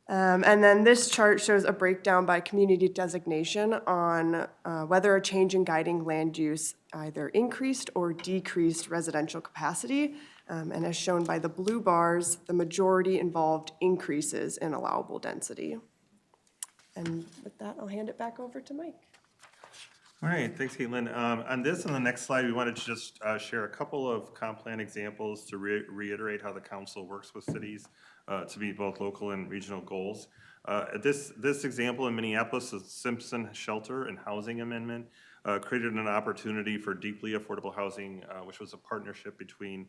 And then this chart shows a breakdown by community designation on whether a change in guiding land use either increased or decreased residential capacity. And as shown by the blue bars, the majority involved increases in allowable density. And with that, I'll hand it back over to Mike. All right, thanks, Katelyn. On this and the next slide, we wanted to just share a couple of comp plan examples to reiterate how the council works with cities to meet both local and regional goals. This example in Minneapolis, the Simpson Shelter and Housing Amendment, created an opportunity for deeply affordable housing, which was a partnership between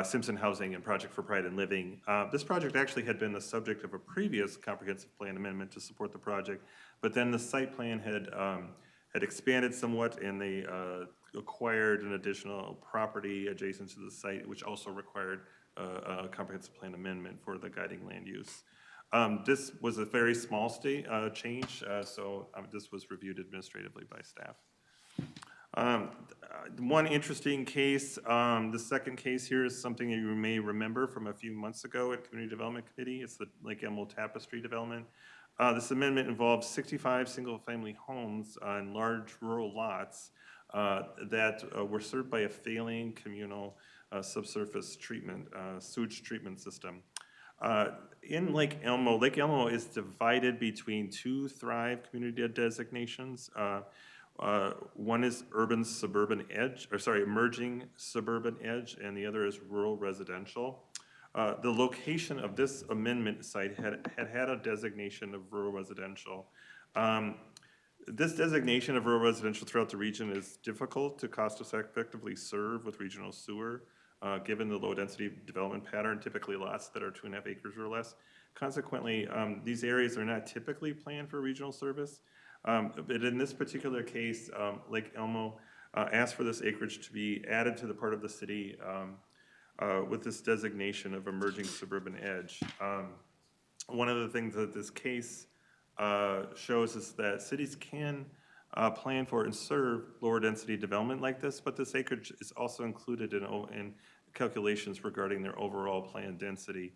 Simpson Housing and Project for Pride in Living. This project actually had been the subject of a previous comprehensive plan amendment to support the project, but then the site plan had expanded somewhat, and they acquired an additional property adjacent to the site, which also required a comprehensive plan amendment for the guiding land use. This was a very small change, so this was reviewed administratively by staff. One interesting case, the second case here is something that you may remember from a few months ago at Community Development Committee. It's the Lake Elmo Tapestry development. This amendment involves 65 single-family homes on large rural lots that were served by a failing communal subsurface treatment, sewage treatment system. In Lake Elmo is divided between two Thrive community designations. One is emerging suburban edge, and the other is rural residential. The location of this amendment site had a designation of rural residential. This designation of rural residential throughout the region is difficult to cost-effectively serve with regional sewer, given the low-density development pattern, typically lots that are 2.5 acres or less. Consequently, these areas are not typically planned for regional service. But in this particular case, Lake Elmo asked for this acreage to be added to the part of the city with this designation of emerging suburban edge. One of the things that this case shows is that cities can plan for and serve lower density development like this, but this acreage is also included in calculations regarding their overall planned density,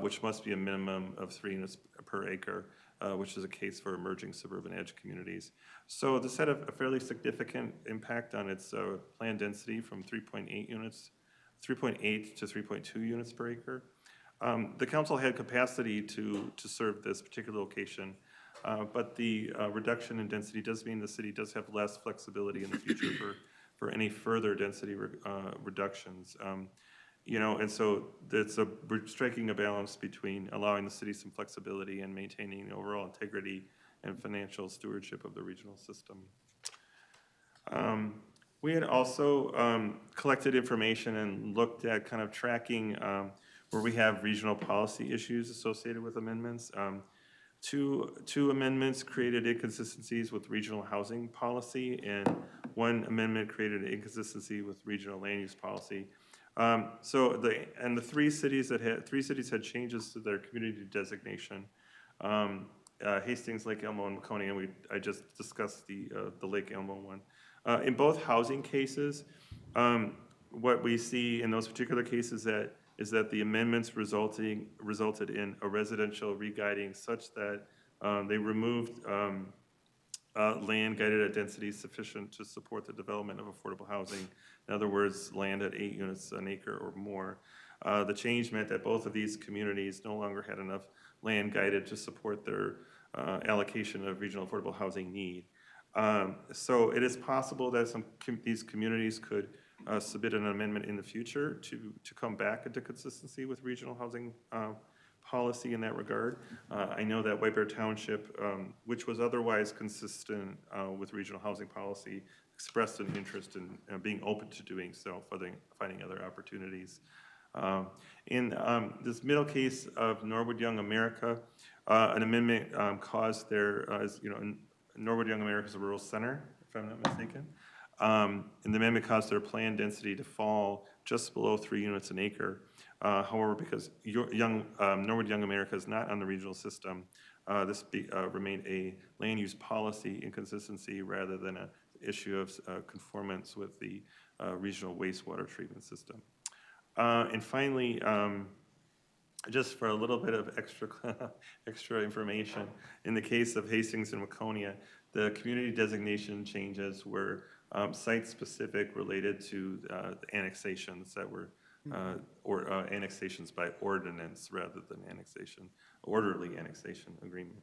which must be a minimum of 3 units per acre, which is a case for emerging suburban edge communities. So this had a fairly significant impact on its planned density from 3.8 to 3.2 units per acre. The council had capacity to serve this particular location, but the reduction in density does mean the city does have less flexibility in the future for any further density reductions. And so we're striking a balance between allowing the city some flexibility and maintaining the overall integrity and financial stewardship of the regional system. We had also collected information and looked at kind of tracking where we have regional policy issues associated with amendments. Two amendments created inconsistencies with regional housing policy, and one amendment created an inconsistency with regional land use policy. The three cities had changes to their community designation. Hastings, Lake Elmo, and Maconie, and I just discussed the Lake Elmo one. In both housing cases, what we see in those particular cases is that the amendments resulted in a residential re-guiding such that they removed land guided at densities sufficient to support the development of affordable housing. In other words, land at 8 units an acre or more. The change meant that both of these communities no longer had enough land guided to support their allocation of regional affordable housing need. So it is possible that these communities could submit an amendment in the future to come back into consistency with regional housing policy in that regard. I know that White Bear Township, which was otherwise consistent with regional housing policy, expressed an interest in being open to doing so, finding other opportunities. In this middle case of Norwood Young America, an amendment caused Norwood Young America is a rural center, if I'm not mistaken. And the amendment caused their planned density to fall just below 3 units an acre. However, because Norwood Young America is not on the regional system, this remained a land use policy inconsistency rather than an issue of conformance with the regional wastewater treatment system. And finally, just for a little bit of extra, extra information, in the case of Hastings and Waconia, the community designation changes were site-specific related to the annexations that were, or annexations by ordinance rather than annexation, orderly annexation agreement.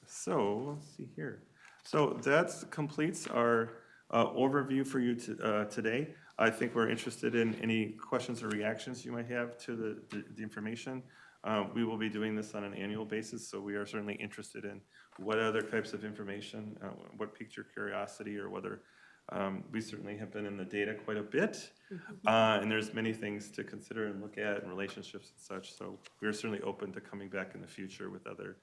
So, let's see here. So that completes our overview for you today. I think we're interested in any questions or reactions you might have to the information. We will be doing this on an annual basis, so we are certainly interested in what other types of information, what piqued your curiosity, or whether we certainly have been in the data quite a bit. And there's many things to consider and look at and relationships and such, so we're certainly open to coming back in the future with other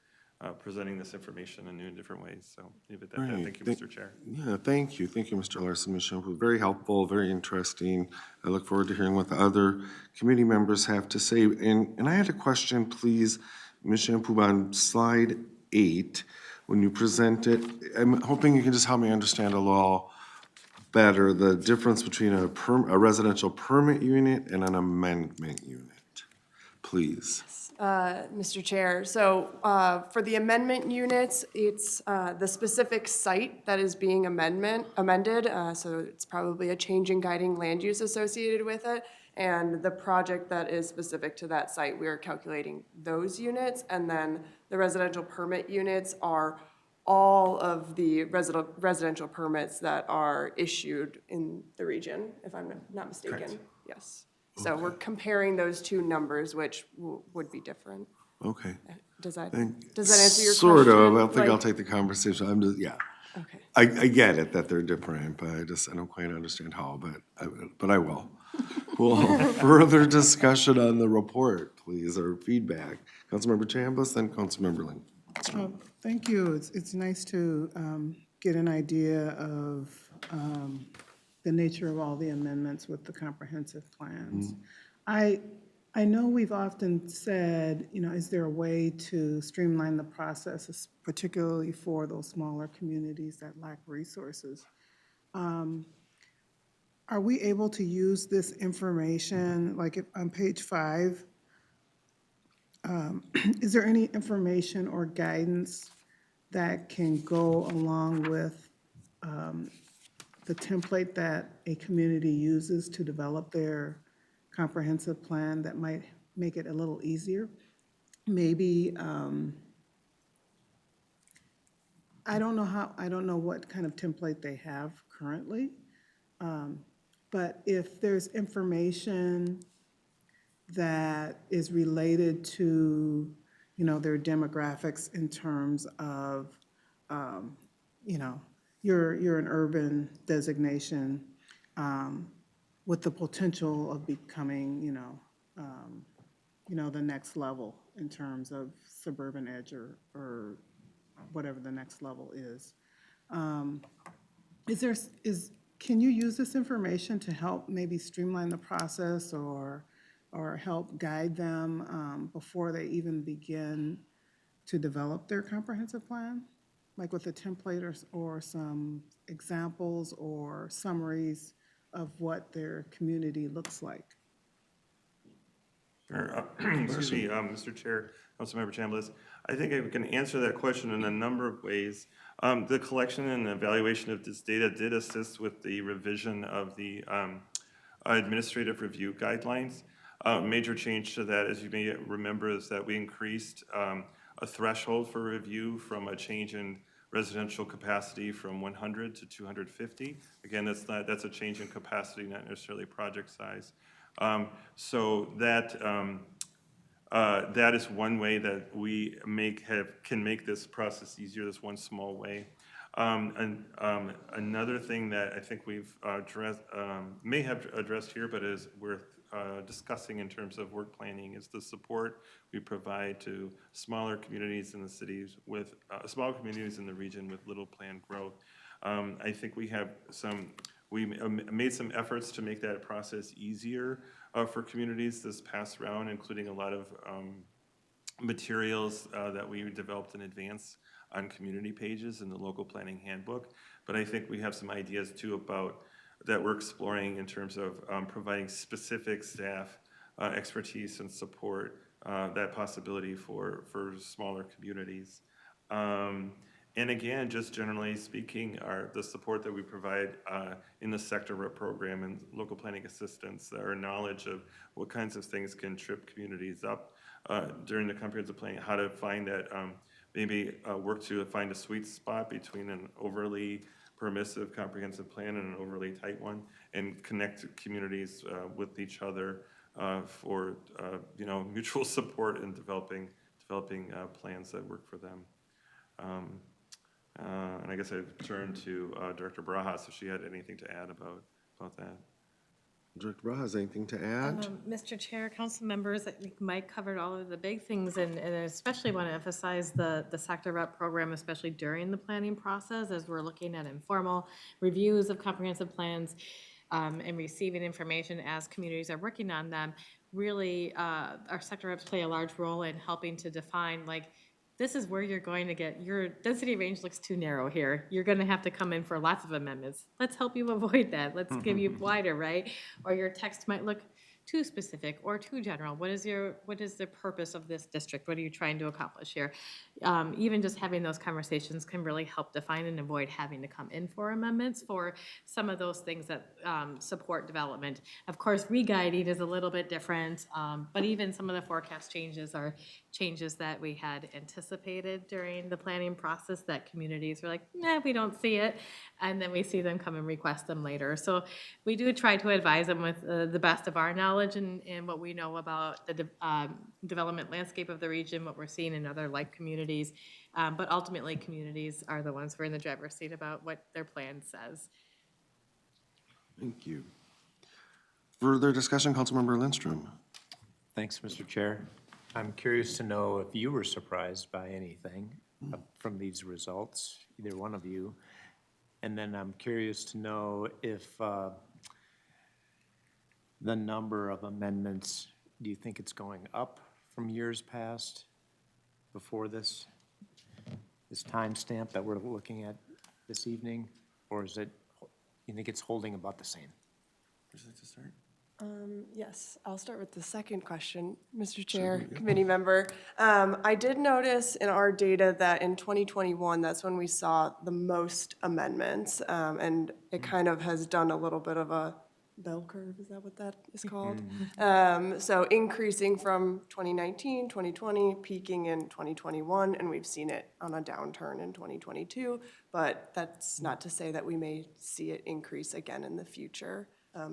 presenting this information in new and different ways. So leave it at that. Right. Thank you, Mr. Chair. Yeah, thank you. Thank you, Mr. Larson, Ms. Champoux. Very helpful, very interesting. I look forward to hearing what the other committee members have to say. And I had a question, please, Ms. Champoux, on slide 8, when you present it. I'm hoping you can just help me understand a little better the difference between a residential permit unit and an amendment unit, please. Mr. Chair, so for the amendment units, it's the specific site that is being amended, so it's probably a change in guiding land use associated with it, and the project that is specific to that site, we are calculating those units, and then the residential permit units are all of the residential permits that are issued in the region, if I'm not mistaken. Correct. Yes. So we're comparing those two numbers, which would be different. Okay. Does that answer your question? Sort of. I think I'll Like- take the conversation. I'm just, yeah. Okay. I get it that they're different, but I don't quite understand how, but I will. Well, further discussion on the report, please, or feedback. Councilmember Chambliss, then Councilmember Ling. Thank you. It's nice to get an idea of the nature of all the amendments with the comprehensive plans. I know we've often said, is there a way to streamline the process, particularly for those smaller communities that lack resources? Are we able to use this information, like if on page 5, is there any information or guidance that can go along with the template that a community uses to develop their comprehensive plan that might make it a little easier? Maybe, I don't know what kind of template they have currently, but if there's information that is related to, their demographics in terms of, you're an urban designation with the potential of becoming, the next level in terms of suburban edge or whatever the next level is. Can you use this information to help maybe streamline the process or help guide them before they even begin to develop their comprehensive plan? Like with a template or some examples or summaries of what their community looks like? Sure. Excuse me, Mr. Chair, Councilmember Chambliss. I think I can answer that question in a number of ways. The collection and evaluation of this data did assist with the revision of the administrative review guidelines. Major change to that, as you may remember, is that we increased a threshold for review from a change in residential capacity from 100 to 250. Again, that's a change in capacity, not necessarily project size. So that is one way that we can make this process easier. That's one small way. And another thing that I think we've may have addressed here, but is worth discussing in terms of work planning, is the support we provide to smaller communities in the cities with smaller communities in the region with little planned growth. I think we made some efforts to make that process easier for communities this past round, including a lot of materials that we developed in advance on community pages in the local planning handbook. But I think we have some ideas too about that we're exploring in terms of providing specific staff expertise and support that possibility for smaller communities. And again, just generally speaking, the support that we provide in the sector rep program and local planning assistance, our knowledge of what kinds of things can trip communities up during the comprehensive planning, how to find that, maybe work to find a sweet spot between an overly permissive comprehensive plan and an overly tight one, and connect communities with each other for mutual support in developing plans that work for them. And I guess I'd turn to Director Barajas if she had anything to add about that. Director Barajas, anything to add? Mr. Chair, council members, I think Mike covered all of the big things, and I especially want to emphasize the sector rep program, especially during the planning process, as we're looking at informal reviews of comprehensive plans and receiving information as communities are working on them. Really, our sector reps play a large role in helping to define, like, this is where you're going to get, your density range looks too narrow here. You're going to have to come in for lots of amendments. Let's help you avoid that. Let's give you wider, right? Or your text might look too specific or too general. What is the purpose of this district? What are you trying to accomplish here? Even just having those conversations can really help define and avoid having to come in for amendments for some of those things that support development. Of course, re-guiding is a little bit different, but even some of the forecast changes are changes that we had anticipated during the planning process that communities were like, nah, we don't see it. And then we see them come and request them later. So we do try to advise them with the best of our knowledge and what we know about the development landscape of the region, what we're seeing in other like communities. But ultimately, communities are the ones who are in the driver's seat about what their plan says. Thank you. Further discussion, Councilmember Lindstrom. Thanks, Mr. Chair. I'm curious to know if you were surprised by anything from these results, either one of you. And then I'm curious to know if the number of amendments, do you think it's going up from years past before this timestamp that we're looking at this evening? Or is it, you think it's holding about the same? Would you like to start? Yes, I'll start with the second question, Mr. Chair, committee member. I did notice in our data that in 2021, that's when we saw the most amendments, and it kind of has done a little bit of a bell curve, is that what that is called? So increasing from 2019, 2020, peaking in 2021, and we've seen it on a downturn in 2022, but that's not to say that we may see it increase again in the future.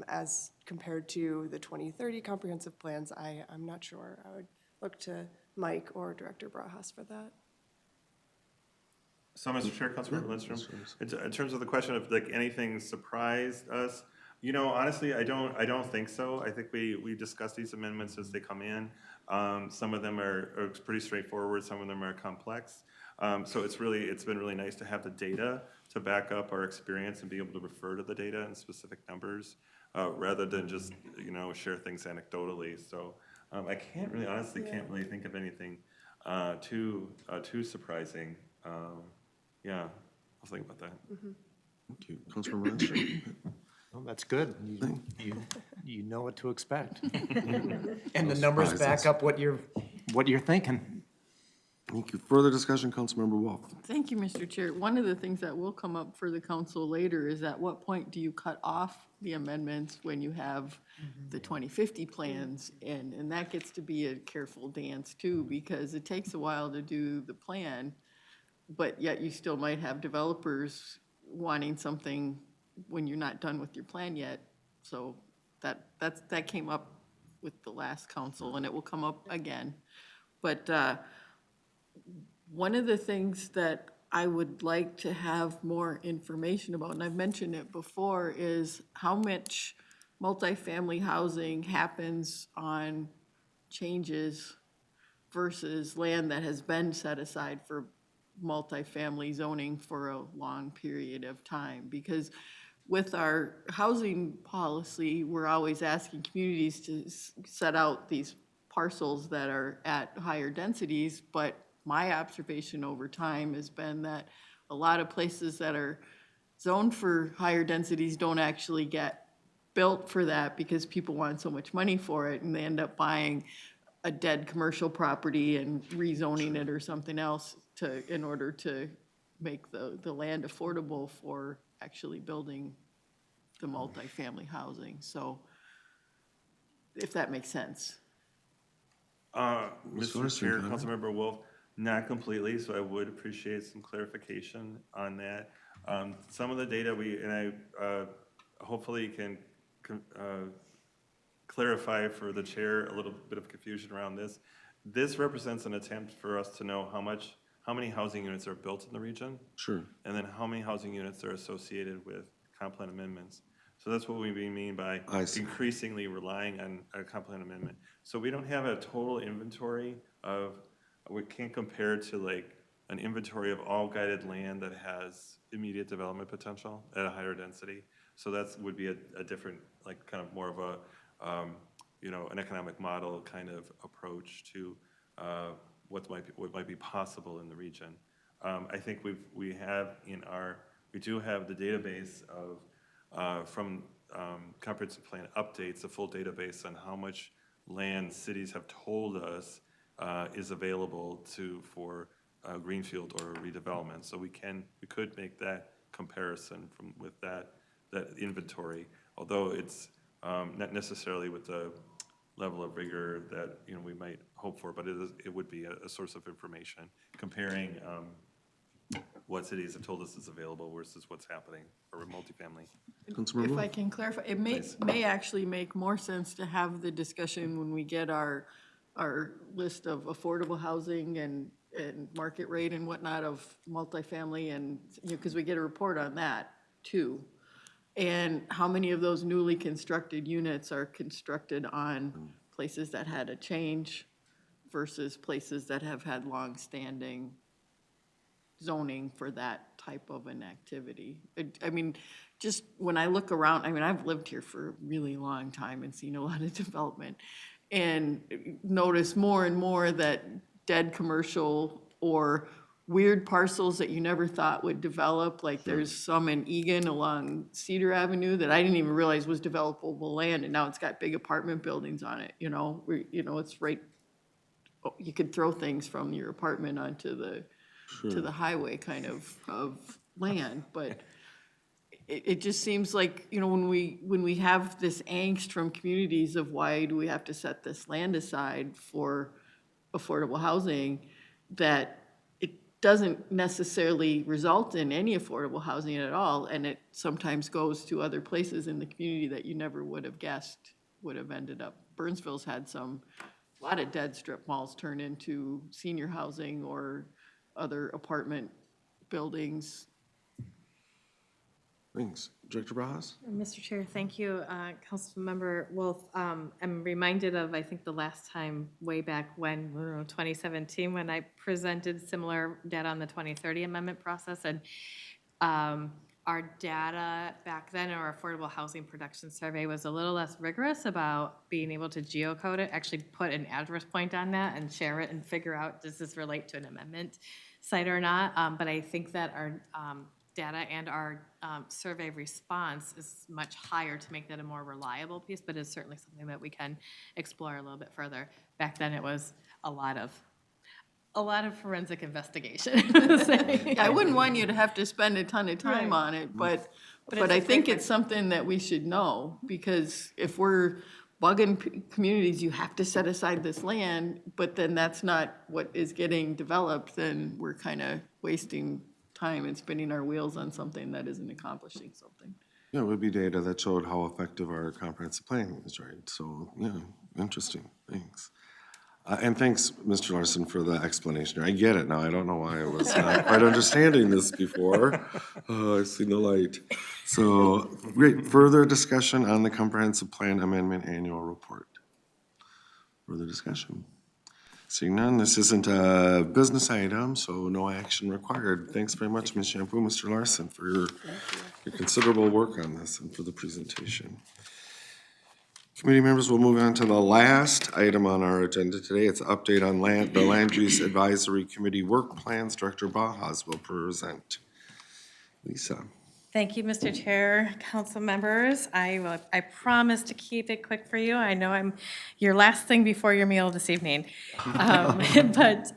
As compared to the 2030 comprehensive plans, I'm not sure. I would look to Mike or Director Barajas for that. So, Mr. Chair, Councilmember Lindstrom, in terms of the question of like anything surprised us, honestly, I don't think so. I think we discuss these amendments as they come in. Some of them are pretty straightforward. Some of them are complex. So it's been really nice to have the data to back up our experience and be able to refer to the data and specific numbers rather than just share things anecdotally. So I can't really think of anything too surprising. Yeah, I'll think about that. Thank you. Councilmember Lindstrom. Well, that's good. You know what to expect. And the numbers back up what you're thinking. Thank you. Further discussion, Councilmember Wolf. Thank you, Mr. Chair. One of the things that will come up for the council later is at what point do you cut off the amendments when you have the 2050 plans? And that gets to be a careful dance too, because it takes a while to do the plan, but yet you still might have developers wanting something when you're not done with your plan yet. So that came up with the last council, and it will come up again. But one of the things that I would like to have more information about, and I've mentioned it before, is how much multifamily housing happens on changes versus land that has been set aside for multifamily zoning for a long period of time. Because with our housing policy, we're always asking communities to set out these parcels that are at higher densities, but my observation over time has been that a lot of places that are zoned for higher densities don't actually get built for that because people want so much money for it, and they end up buying a dead commercial property and rezoning it or something else in order to make the land affordable for actually building the multifamily housing. So if that makes sense. Mr. Larson, Chair, go ahead. Councilmember Wolf, not completely, so I would appreciate some clarification on that. Some of the data I hopefully can clarify for the chair a little bit of confusion around this. This represents an attempt for us to know how many housing units are built in the region, Sure. and then how many housing units are associated with comp plan amendments. So that's what we mean by I see. increasingly relying on a comp plan amendment. So we don't have a total inventory we can't compare to like an inventory of all guided land that has immediate development potential at a higher density. So that would be a different, like kind of more of a, an economic model kind of approach to what might be possible in the region. I think we do have the database of from comprehensive plan updates, a full database on how much land cities have told us is available for greenfield or redevelopment. So we could make that comparison with that inventory, although it's not necessarily with the level of rigor that we might hope for, but it would be a source of information comparing what cities have told us is available versus what's happening for multifamily. If I can clarify, it may actually make more sense to have the discussion when we get our list of affordable housing and market rate and whatnot of multifamily, and, because we get a report on that too. And how many of those newly constructed units are constructed on places that had a change versus places that have had long-standing zoning for that type of an activity. I mean, just when I look around, I've lived here for a really long time and seen a lot of development, and notice more and more that dead commercial or weird parcels that you never thought would develop, like there's some in Egan along Cedar Avenue that I didn't even realize was developable land, and now it's got big apartment buildings on it, it's right, you could throw things from your apartment onto to the highway kind of land, but it just seems like, when we have this angst from communities of why do we have to set this land aside for affordable housing, that it doesn't necessarily result in any affordable housing at all, and it sometimes goes to other places in the community that you never would have guessed would have ended up. Burnsville's had a lot of dead strip malls turn into senior housing or other apartment buildings. Thanks. Director Barajas? Mr. Chair, thank you. Councilmember Wolf, I'm reminded of, I think, the last time way back when, 2017, when I presented similar data on the 2030 amendment process. And our data back then, our affordable housing production survey, was a little less rigorous about being able to geocode it, actually put an address point on that and share it and figure out, does this relate to an amendment site or not? But I think that our data and our survey response is much higher to make that a more reliable piece, but it's certainly something that we can explore a little bit further. Back then, it was a lot of forensic investigation. I wouldn't want you to have to spend a ton of time on it, but I think it's something that we should know, because if we're bugging communities, you have to set aside this land, but then that's not what is getting developed, then we're kind of wasting time and spinning our wheels on something that isn't accomplishing something. Yeah, it would be data that showed how effective our comprehensive planning is, right? So, yeah, interesting, thanks. And thanks, Mr. Larson, for the explanation. I get it now. I don't know why I was not quite understanding this before. I see the light. So, great. Further discussion on the comprehensive plan amendment annual report. Further discussion? Seeing none, this isn't a business item, so no action required. Thanks very much, Ms. Champoux, Mr. Larson, for your considerable work on this and for the presentation. Committee members, we'll move on to the last item on our agenda today. It's an update on the Land Use Advisory Committee work plans. Director Barajas will present. Lisa. Thank you, Mr. Chair, council members. I promise to keep it quick for you. I know I'm your last thing before your meal this evening. But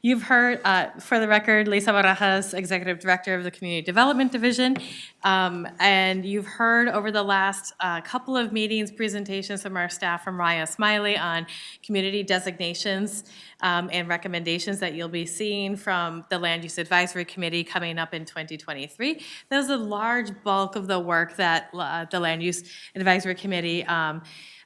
you've heard, for the record, Lisa Barajas, Executive Director of the Community Development Division. And you've heard over the last couple of meetings, presentations from our staff from Raya Smiley on community designations and recommendations that you'll be seeing from the Land Use Advisory Committee coming up in 2023. There's a large bulk of the work that the Land Use Advisory Committee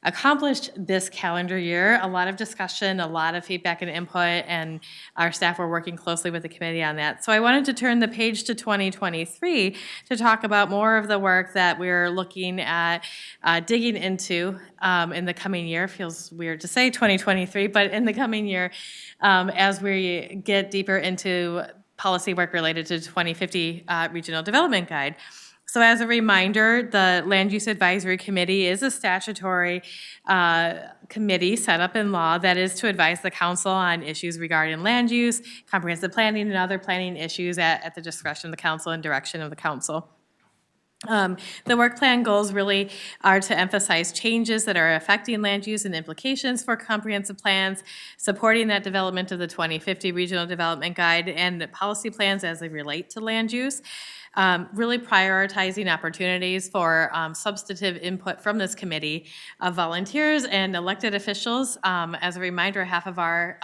accomplished this calendar year. A lot of discussion, a lot of feedback and input, and our staff were working closely with the committee on that. So I wanted to turn the page to 2023 to talk about more of the work that we're looking at digging into in the coming year. Feels weird to say 2023, but in the coming year, as we get deeper into policy work related to 2050 Regional Development Guide. So as a reminder, the Land Use Advisory Committee is a statutory committee set up in law that is to advise the council on issues regarding land use, comprehensive planning, and other planning issues at the discretion of the council and direction of the council. The work plan goals really are to emphasize changes that are affecting land use and implications for comprehensive plans, supporting that development of the 2050 Regional Development Guide and policy plans as they relate to land use. Really prioritizing opportunities for substantive input from this committee of volunteers and elected officials. As a reminder, half of our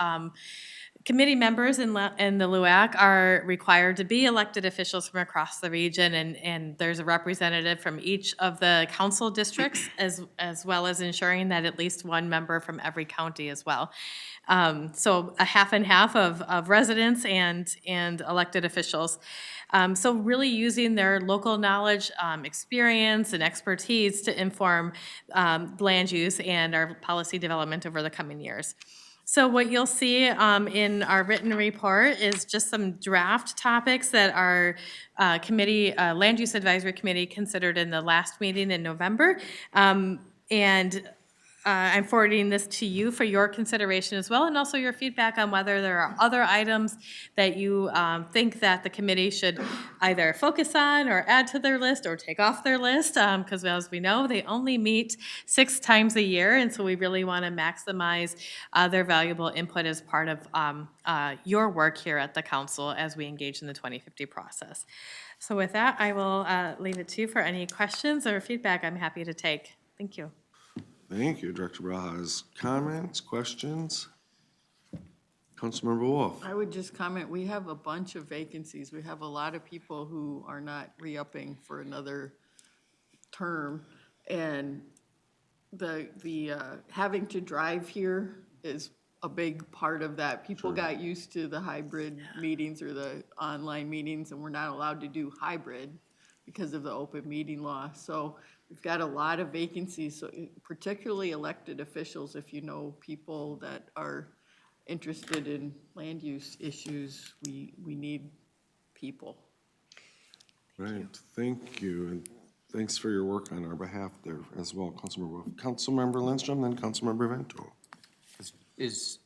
committee members in the LUAC are required to be elected officials from across the region, and there's a representative from each of the council districts, as well as ensuring that at least one member from every county as well. So a half and half of residents and elected officials. So really using their local knowledge, experience, and expertise to inform land use and our policy development over the coming years. So what you'll see in our written report is just some draft topics that our Land Use Advisory Committee considered in the last meeting in November. I'm forwarding this to you for your consideration as well, and also your feedback on whether there are other items that you think that the committee should either focus on or add to their list or take off their list, because as we know, they only meet 6 times a year, and so we really want to maximize their valuable input as part of your work here at the council as we engage in the 2050 process. So with that, I will leave it to you for any questions or feedback I'm happy to take. Thank you. Thank you, Director Barajas. Comments, questions? Councilmember Wolf. I would just comment, we have a bunch of vacancies. We have a lot of people who are not re-upping for another term. And the having to drive here is a big part of that. People got used to the hybrid meetings or the online meetings, and we're not allowed to do hybrid because of the open meeting law. So we've got a lot of vacancies, so particularly elected officials. If you know people that are interested in land use issues, we need people. Right, thank you, and thanks for your work on our behalf there as well, Councilmember Wolf. Councilmember Lindstrom, then Councilmember Vento.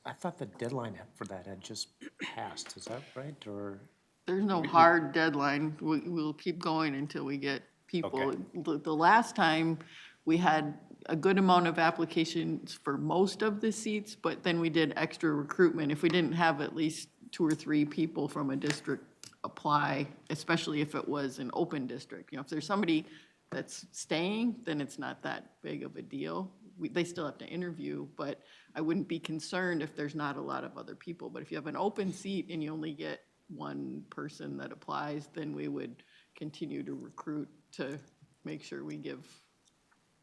I thought the deadline for that had just passed, is that right, or? There's no hard deadline. We'll keep going until we get people. Okay. The last time, we had a good amount of applications for most of the seats, but then we did extra recruitment. If we didn't have at least 2 or 3 people from a district apply, especially if it was an open district. You know, if there's somebody that's staying, then it's not that big of a deal. They still have to interview, but I wouldn't be concerned if there's not a lot of other people. But if you have an open seat and you only get one person that applies, then we would continue to recruit to make sure we give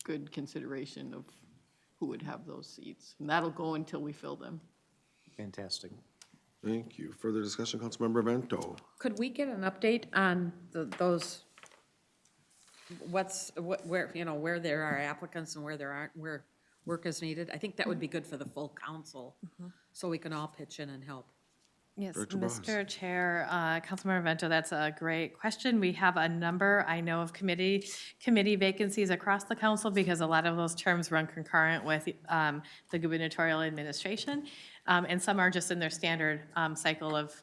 good consideration of who would have those seats. And that'll go until we fill them. Fantastic. Thank you. Further discussion, Councilmember Vento. Could we get an update on those, where there are applicants and where there aren't, where work is needed? I think that would be good for the full council, so we can all pitch in and help. Yes, Director Mr. Chair, Councilmember Vento, that's a great question. We have a number, I know, of committee vacancies across the council because a lot of those terms run concurrent with the gubernatorial administration. And some are just in their standard cycle of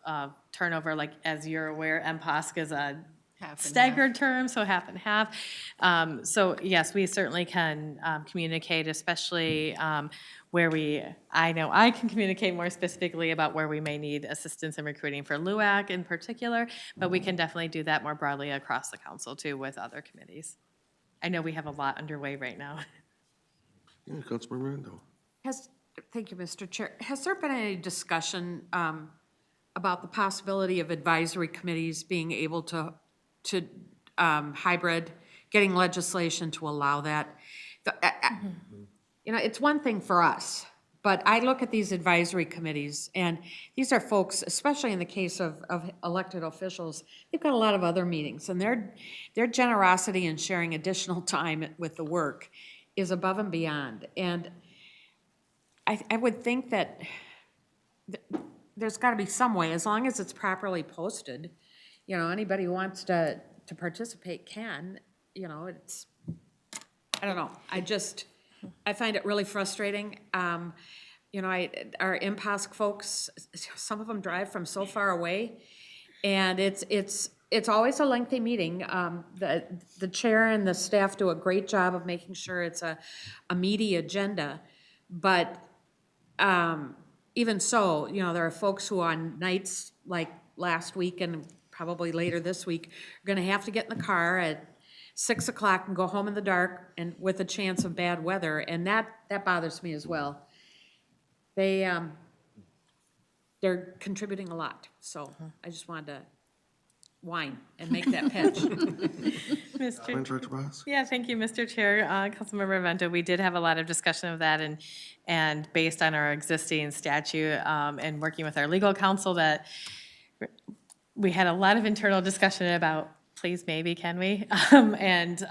turnover, like as you're aware, MPOSC staggered term, so half and half. So yes, we certainly can communicate, especially where I know I can communicate more specifically about where we may need assistance in recruiting for LUAC in particular, but we can definitely do that more broadly across the council too with other committees. I know we have a lot underway right now. Yeah, Councilmember Miranda. Thank you, Mr. Chair. Has there been any discussion about the possibility of advisory committees being able to hybrid, getting legislation to allow that? You know, it's one thing for us, but I look at these advisory committees, and these are folks, especially in the case of elected officials, they've got a lot of other meetings, and their generosity in sharing additional time with the work is above and beyond. And I would think that there's got to be some way, as long as it's properly posted, you know, anybody who wants to participate can, you know, it's, I don't know, I find it really frustrating. You know, our IMPASC folks, some of them drive from so far away, and it's always a lengthy meeting. The chair and the staff do a great job of making sure it's a meaty agenda, but even so, you know, there are folks who on nights like last week and probably later this week are going to have to get in the car at 6 o'clock and go home in the dark and with a chance of bad weather, and that bothers me as well. They're contributing a lot, so I just wanted to whine and make that pitch. Director Barajas? Yeah, thank you, Mr. Chair. Councilmember Vento, we did have a lot of discussion of that, and based on our existing statute and working with our legal counsel, that we had a lot of internal discussion about please, maybe, can we? And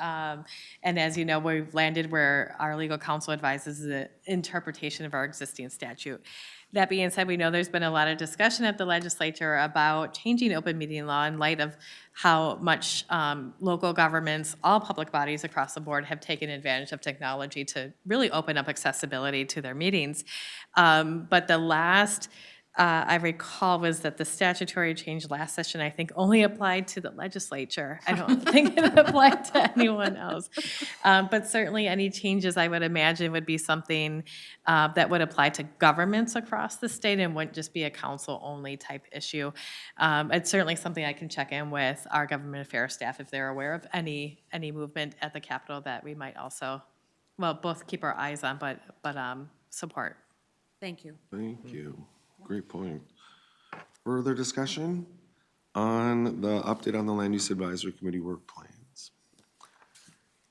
as you know, we've landed where our legal counsel advises the interpretation of our existing statute. That being said, we know there's been a lot of discussion at the legislature about changing open meeting law in light of how much local governments, all public bodies across the board have taken advantage of technology to really open up accessibility to their meetings. But the last I recall was that the statutory change last session, I think, only applied to the legislature. I don't think it applied to anyone else. But certainly any changes, I would imagine, would be something that would apply to governments across the state and wouldn't just be a council-only type issue. It's certainly something I can check in with our government affairs staff if they're aware of any movement at the Capitol that we might also, well, both keep our eyes on, but support. Thank you. Thank you. Great point. Further discussion on the update on the Land Use Advisory Committee work plans?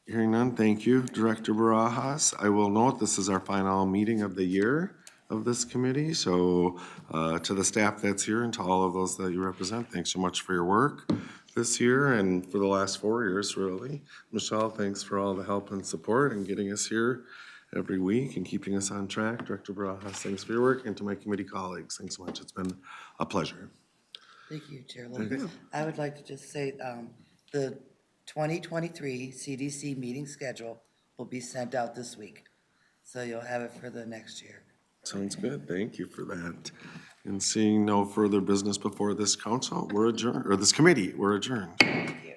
Hearing none, thank you, Director Barajas. I will note this is our final meeting of the year of this committee, so to the staff that's here and to all of those that you represent, thanks so much for your work this year and for the last 4 years, really. Michelle, thanks for all the help and support and getting us here every week and keeping us on track. Director Barajas, thanks for your work, and to my committee colleagues, thanks so much. It's been a pleasure. Thank you, Chairman. I would like to just say the 2023 CDC meeting schedule will be sent out this week, so you'll have it for the next year. Sounds good. Thank you for that. And seeing no further business before this council, we're adjourned, or this committee, we're adjourned. Thank you.